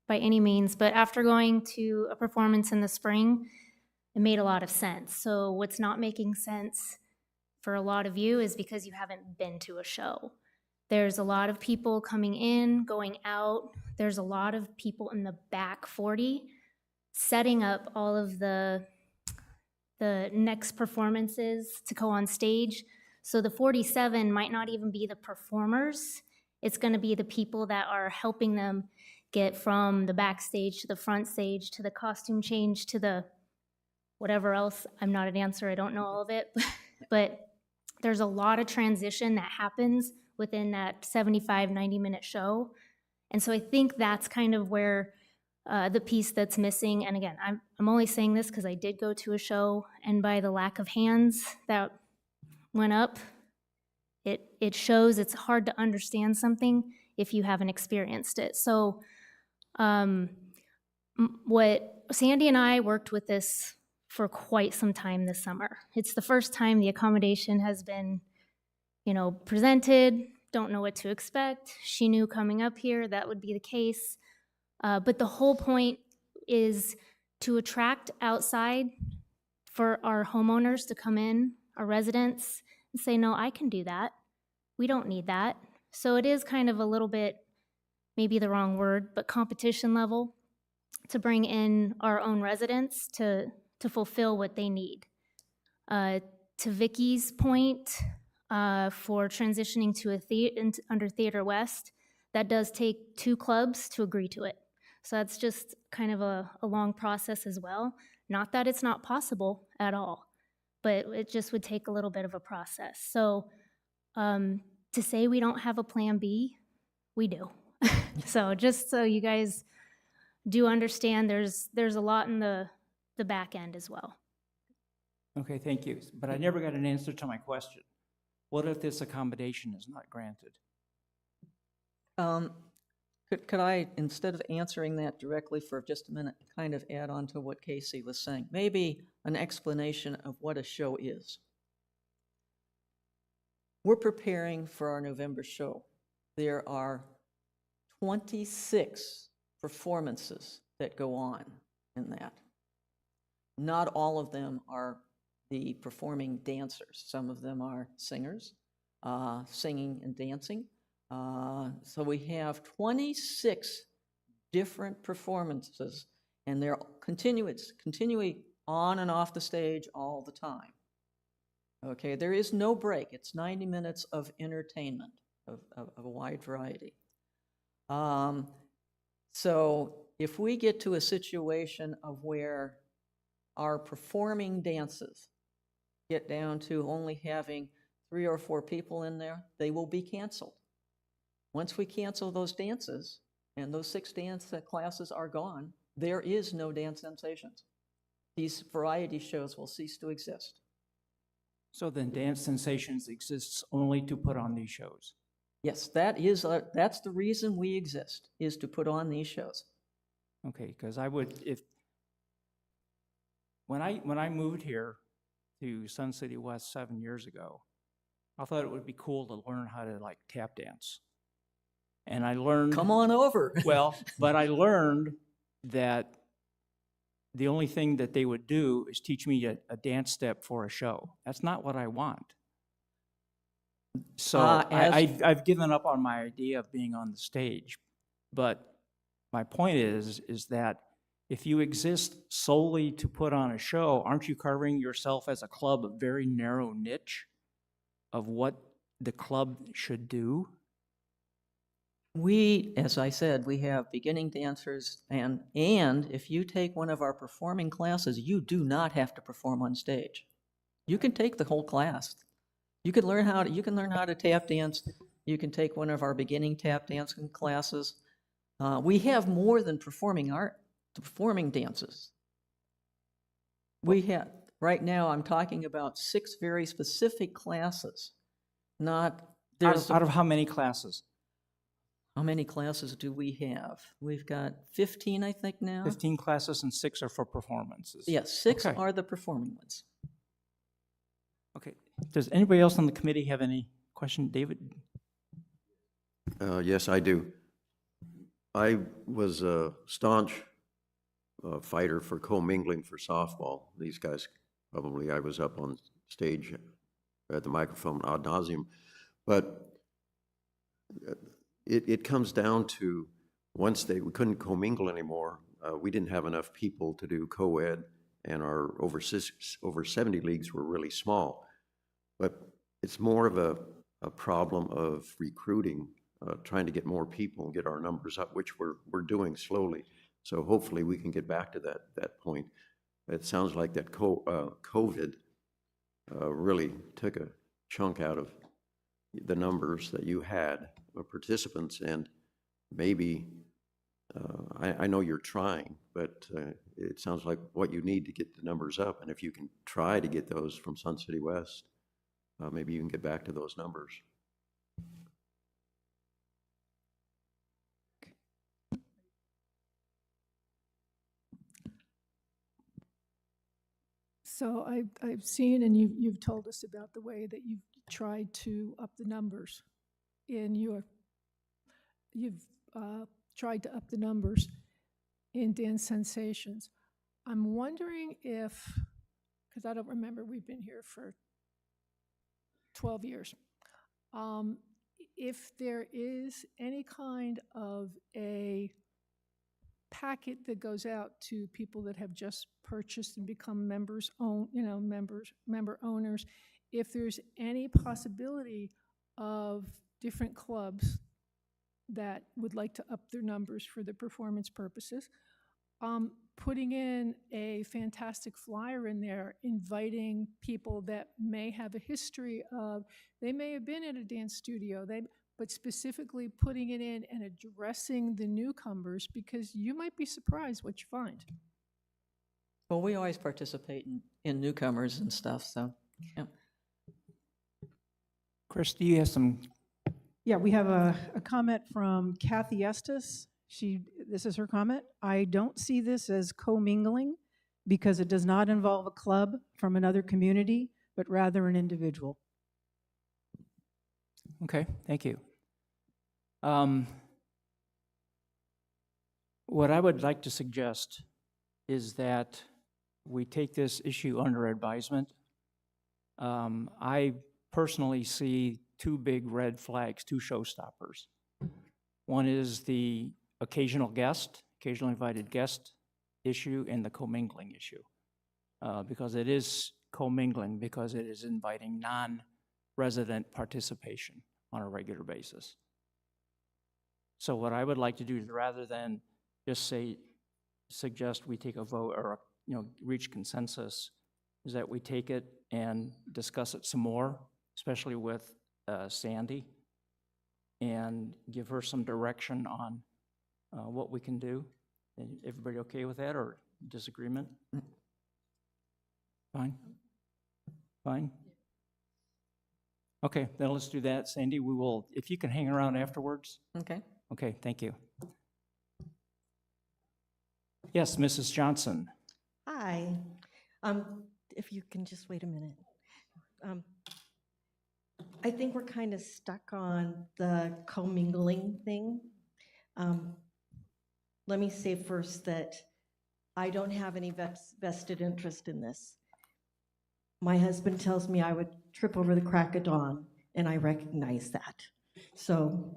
by any means, but after going to a performance in the spring, it made a lot of sense. So what's not making sense for a lot of you is because you haven't been to a show. There's a lot of people coming in, going out. There's a lot of people in the back 40 setting up all of the next performances to go on stage. So the 47 might not even be the performers. It's going to be the people that are helping them get from the backstage to the front stage to the costume change to the whatever else. I'm not a dancer, I don't know all of it. But there's a lot of transition that happens within that 75, 90-minute show. And so I think that's kind of where the piece that's missing, and again, I'm only saying this because I did go to a show, and by the lack of hands that went up, it shows it's hard to understand something if you haven't experienced it. So what Sandy and I worked with this for quite some time this summer. It's the first time the accommodation has been, presented, don't know what to expect. She knew coming up here that would be the case. But the whole point is to attract outside for our homeowners to come in, our residents, and say, no, I can do that. We don't need that. So it is kind of a little bit, maybe the wrong word, but competition level to bring in our own residents to fulfill what they need. To Vicky's point, for transitioning to under Theater West, that does take 2 clubs to agree to it. So that's just kind of a long process as well. Not that it's not possible at all, but it just would take a little bit of a process. So to say we don't have a plan B, we do. So just so you guys do understand, there's a lot in the back end as well. Okay, thank you. But I never got an answer to my question. What if this accommodation is not granted? Could I, instead of answering that directly for just a minute, kind of add on to what Casey was saying? Maybe an explanation of what a show is. We're preparing for our November show. There are 26 performances that go on in that. Not all of them are the performing dancers. Some of them are singers, singing and dancing. So we have 26 different performances, and they're continuing on and off the stage all the time. Okay, there is no break. It's 90 minutes of entertainment of a wide variety. So if we get to a situation of where our performing dances get down to only having 3 or 4 people in there, they will be canceled. Once we cancel those dances and those 6 dance classes are gone, there is no Dance Sensations. These variety shows will cease to exist. So then Dance Sensations exists only to put on these shows? Yes, that's the reason we exist, is to put on these shows. Okay, because I would, when I moved here to Sun City West 7 years ago, I thought it would be cool to learn how to like tap dance. And I learned. Come on over. Well, but I learned that the only thing that they would do is teach me a dance step for a show. That's not what I want. So I've given up on my idea of being on the stage. But my point is that if you exist solely to put on a show, aren't you carving yourself as a club a very narrow niche of what the club should do? We, as I said, we have beginning dancers, and if you take one of our performing classes, you do not have to perform on stage. You can take the whole class. You can learn how to tap dance. You can take one of our beginning tap dancing classes. We have more than performing dances. We have, right now, I'm talking about 6 very specific classes. Out of how many classes? How many classes do we have? We've got 15, I think, now. 15 classes and 6 are for performances. Yes, 6 Okay. are the performing ones. Okay. Does anybody else on the committee have any question? David? Yes, I do. I was a staunch fighter for commingling for softball. These guys, probably I was up on stage at the microphone ad nauseum. But it comes down to once we couldn't commingle anymore, we didn't have enough people to do co-ed, and our over 70 leagues were really small. But it's more of a problem of recruiting, trying to get more people and get our numbers up, which we're doing slowly. So hopefully we can get back to that point. It sounds like that COVID really took a chunk out of the numbers that you had of participants, and maybe I know you're trying, but it sounds like what you need to get the numbers up, and if you can try to get those from Sun City West, maybe you can get back to those numbers. So I've seen, and you've told us about the way that you've tried to up the numbers you've tried to up the numbers in Dance Sensations. I'm wondering if, because I don't remember, we've been here for 12 years, if there is any kind of a packet that goes out to people that have just purchased and become member owners, if there's any possibility of different clubs that would like to up their numbers for the performance purposes, putting in a fantastic flyer in there, inviting people that may have a history of, they may have been in a dance studio, but specifically putting it in and addressing the newcomers, because you might be surprised what you find. Well, we always participate in newcomers and stuff, so, yeah. Chris, do you have some? Yeah, we have a comment from Kathy Estes. This is her comment. I don't see this as commingling because it does not involve a club from another community, but rather an individual. Okay, thank you. What I would like to suggest is that we take this issue under advisement I personally see two big red flags, two showstoppers. One is the occasionally invited guest issue and the commingling issue. Because it is commingling, because it is inviting non-resident participation on a regular basis. So what I would like to do is, rather than just suggest we take a vote or, reach consensus, is that we take it and discuss it some more, especially with Sandy, and give her some direction on what we can do. And everybody okay with that, or disagreement? Fine? Fine? Okay, then let's do that. Sandy, we will, if you can hang around afterwards. Okay. Okay, thank you. Yes, Mrs. Johnson. Hi. If you can just wait a minute. I think we're kind of stuck on the commingling thing. Let me say first that I don't have any vested interest in this. My husband tells me I would trip over the crack of dawn, and I recognize that. So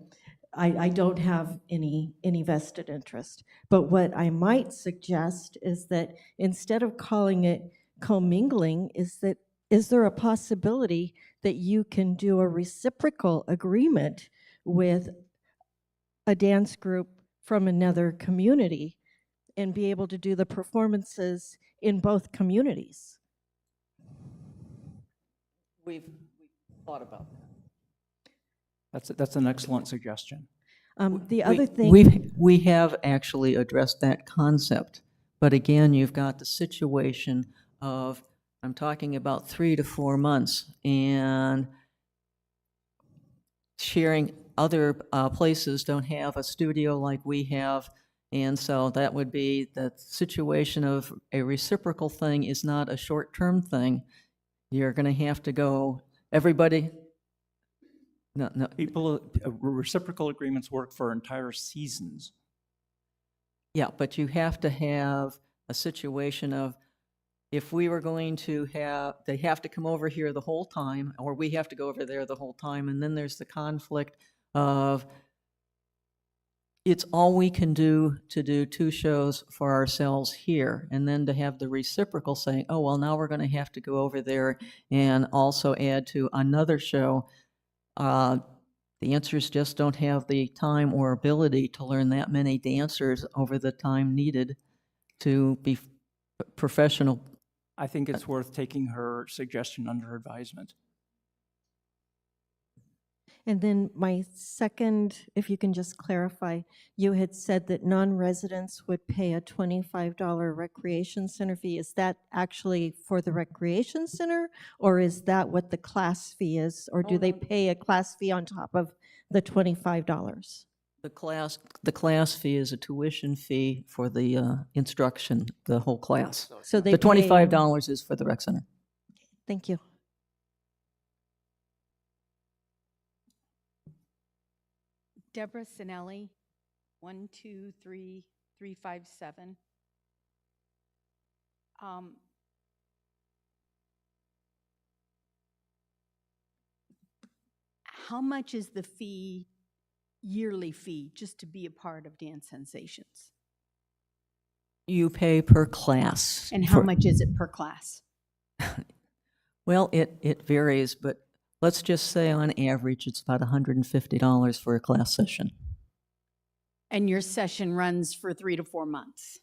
I don't have any vested interest. But what I might suggest is that instead of calling it commingling, is there a possibility that you can do a reciprocal agreement with a dance group from another community and be able to do the performances in both communities? We've thought about that. That's an excellent suggestion. The other thing. We have actually addressed that concept, but again, you've got the situation of, I'm talking about 3 to 4 months, and sharing other places don't have a studio like we have, and so that would be the situation of a reciprocal thing is not a short-term thing. You're going to have to go, everybody. No. Reciprocal agreements work for entire seasons. Yeah, but you have to have a situation of, if we were going to they have to come over here the whole time, or we have to go over there the whole time, and then there's the conflict of, it's all we can do to do 2 shows for ourselves here, and then to have the reciprocal saying, oh, well, now we're going to have to go over there and also add to another show. The dancers just don't have the time or ability to learn that many dancers over the time needed to be professional. I think it's worth taking her suggestion under advisement. And then my second, if you can just clarify, you had said that non-residents would pay a $25 recreation center fee. Is that actually for the recreation center, or is that what the class fee is? Or do they pay a class fee on top of the $25? The class fee is a tuition fee for the instruction, the whole class. So they The pay- $25 is for the rec center. Thank you. Deborah Sinelli, 123357. How much is the fee, yearly fee, just to be a part of Dance Sensations? You pay per class. And how much is it per class? Well, it varies, but let's just say on average, it's about $150 for a class session. And your session runs for 3 to 4 months?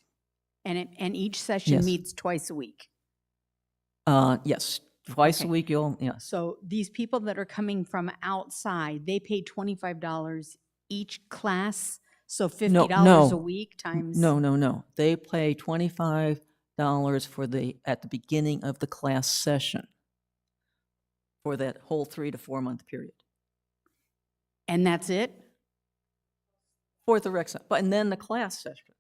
And each session Yes. meets twice a week? Yes, twice a Okay. week yes. So these people that are coming from outside, they pay $25 each class? So $50 a week times? No. They pay $25 at the beginning of the class session for that whole 3 to 4 month period. And that's it? For the rec center, and then the class session.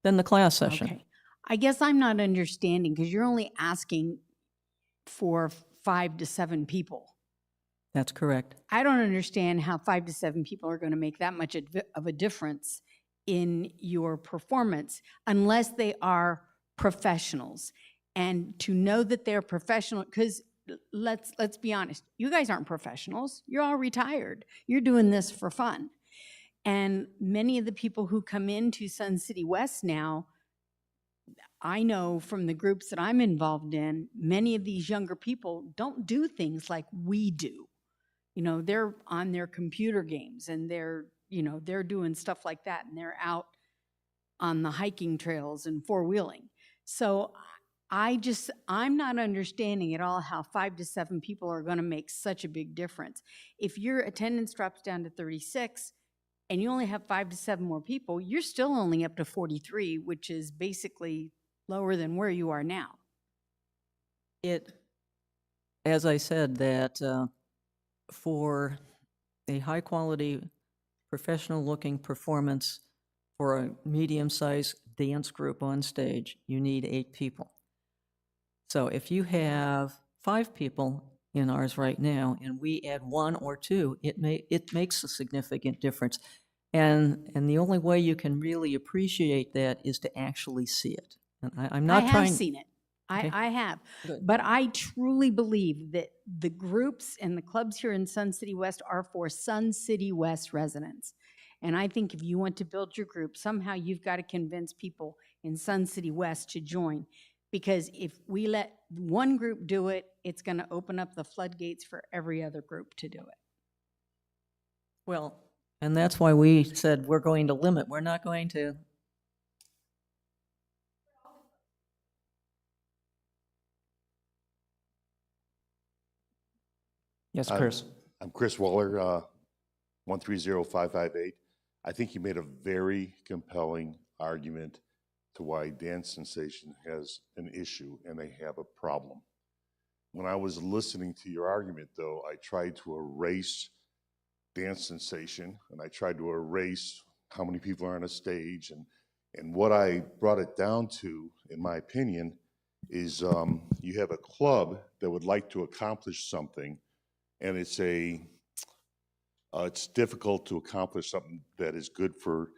Okay. I guess I'm not understanding, because you're only asking for 5 to 7 people. That's correct. I don't understand how 5 to 7 people are going to make that much of a difference in your performance unless they are professionals. And to know that they're professional, because let's be honest. You guys aren't professionals. You're all retired. You're doing this for fun. And many of the people who come into Sun City West now, I know from the groups that I'm involved in, many of these younger people don't do things like we do. You know, they're on their computer games and they're doing stuff like that, and they're out on the hiking trails and four-wheeling. So I'm not understanding at all how 5 to 7 people are going to make such a big difference. If your attendance drops down to 36 and you only have 5 to 7 more people, you're still only up to 43, which is basically lower than where you are now. As I said, that for a high-quality, professional-looking performance for a medium-sized dance group on stage, you need 8 people. So if you have 5 people in ours right now, and we add 1 or 2, it makes a significant difference. And the only way you can really appreciate that is to actually see it. And I'm not trying. I have seen it. Okay. I have. Good. But I truly believe that the groups and the clubs here in Sun City West are for Sun City West residents. And I think if you want to build your group, somehow you've got to convince people in Sun City West to join. Because if we let one group do it, it's going to open up the floodgates for every other group to do it. Well, and that's why we said we're going to limit. We're not going to. Yes, Chris. I'm Chris Waller, 130558. I think you made a very compelling argument to why Dance Sensation has an issue and they have a problem. When I was listening to your argument, though, I tried to erase Dance Sensation and I tried to erase how many people are on a stage. And what I brought it down to, in my opinion, is you have a club that would like to accomplish something, and it's difficult to accomplish something that is good for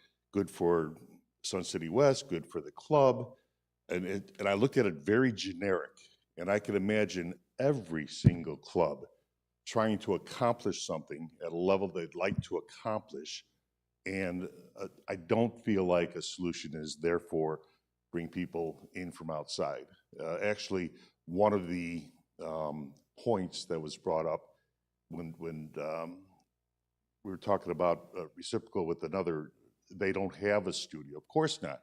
Sun City West, good for the club, and I looked at it very generic, and I could imagine every single club trying to accomplish something at a level they'd like to accomplish, and I don't feel like a solution is therefore bring people in from outside. Actually, one of the points that was brought up when we were talking about reciprocal with another, they don't have a studio. Of course not,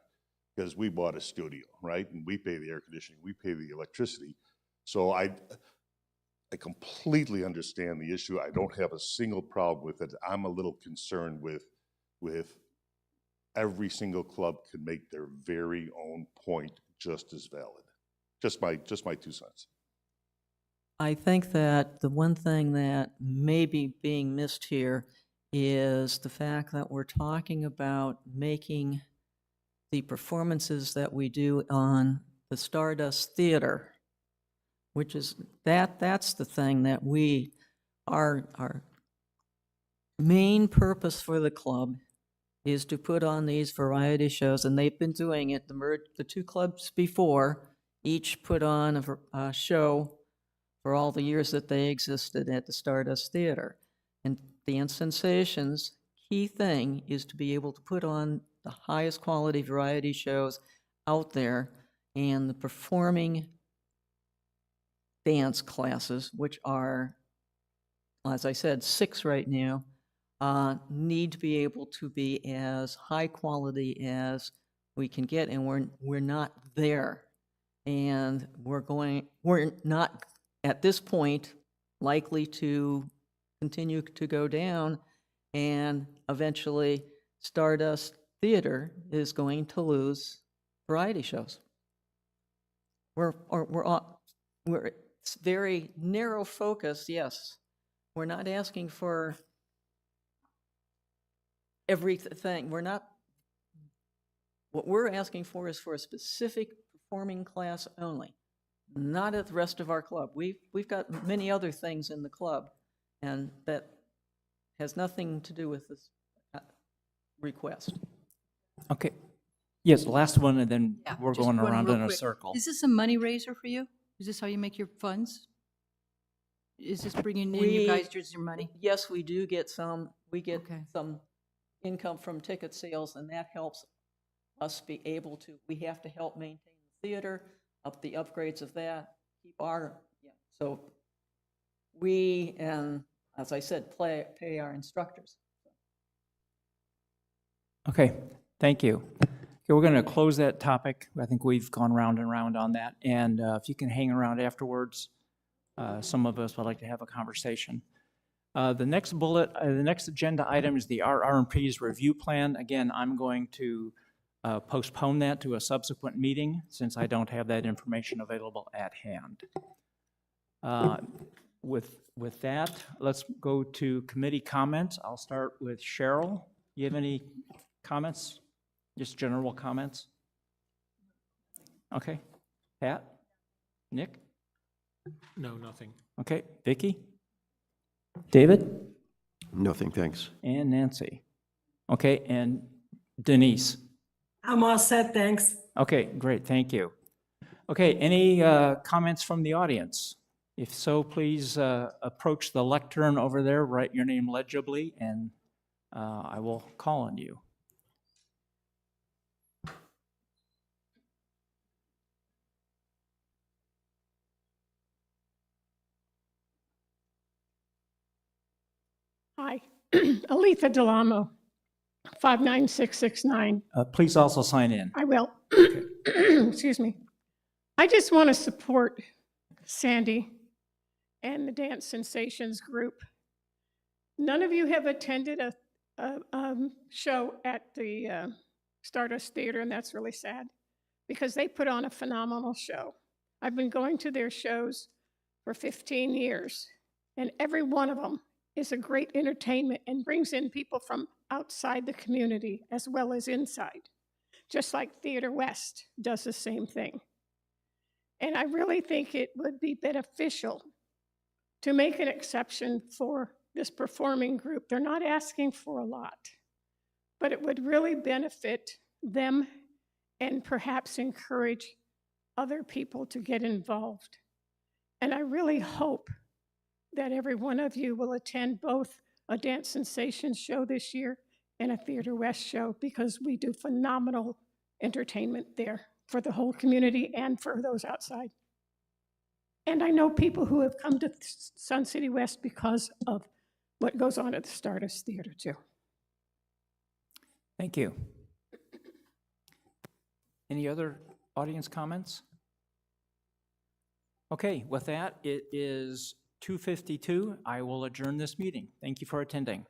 because we bought a studio, right? And we pay the air conditioning, we pay the electricity. So I completely understand the issue. I don't have a single problem with it. I'm a little concerned with every single club can make their very own point just as valid. Just my 2 cents. I think that the one thing that may be being missed here is the fact that we're talking about making the performances that we do on the Stardust Theater, which is that's the thing that our main purpose for the club is to put on these variety shows, and they've been doing it. The 2 clubs before each put on a show for all the years that they existed at the Stardust Theater. And Dance Sensations' key thing is to be able to put on the highest quality variety shows out there, and the performing dance classes, which are, as I said, 6 right now, need to be able to be as high quality as we can get, and we're not there. And we're not at this point likely to continue to go down, and eventually Stardust Theater is going to lose variety shows. It's very narrow focus, yes. We're not asking for everything. What we're asking for is for a specific performing class only, not at the rest of our club. We've got many other things in the club, and that has nothing to do with this request. Okay. Yes, last one, and then Yeah, we're just going one around real in a quick. circle. Is this a money raiser for you? Is this how you make your funds? Is this bringing in We- you guys just your money? Yes, we do get some, we get Okay. some income from ticket sales, and that helps us be able to, we have to help maintain the theater, up the upgrades of that, keep our, yeah. So we, and as I said, pay our instructors. Okay, thank you. Okay, we're going to close that topic. I think we've gone round and round on that. And if you can hang around afterwards, some of us would like to have a conversation. The next the next agenda item is the RRMP's review plan. Again, I'm going to postpone that to a subsequent meeting since I don't have that information available at hand. With that, let's go to committee comments. I'll start with Cheryl. You have any comments? Just general comments? Okay. Pat? Nick? No, nothing. Okay. Vicky? David? Nothing, thanks. And Nancy? Okay, and Denise? I'm all set, thanks. Okay, great, thank you. Okay, any comments from the audience? If so, please approach the lectern over there, write your name legibly, and I will call on you. Hi, Aletha Delamo, 59669. Please also sign in. I will. Excuse me. I just want to support Sandy and the Dance Sensations group. None of you have attended a show at the Stardust Theater, and that's really sad because they put on a phenomenal show. I've been going to their shows for 15 years, and every one of them is a great entertainment and brings in people from outside the community as well as inside, just like Theater West does the same thing. And I really think it would be beneficial to make an exception for this performing group. They're not asking for a lot, but it would really benefit them and perhaps encourage other people to get involved. And I really hope that every one of you will attend both a Dance Sensations show this year and a Theater West show, because we do phenomenal entertainment there for the whole community and for those outside. And I know people who have come to Sun City West because of what goes on at the Stardust Theater too. Thank you. Any other audience comments? Okay, with that, it is 2:52. I will adjourn this meeting. Thank you for attending.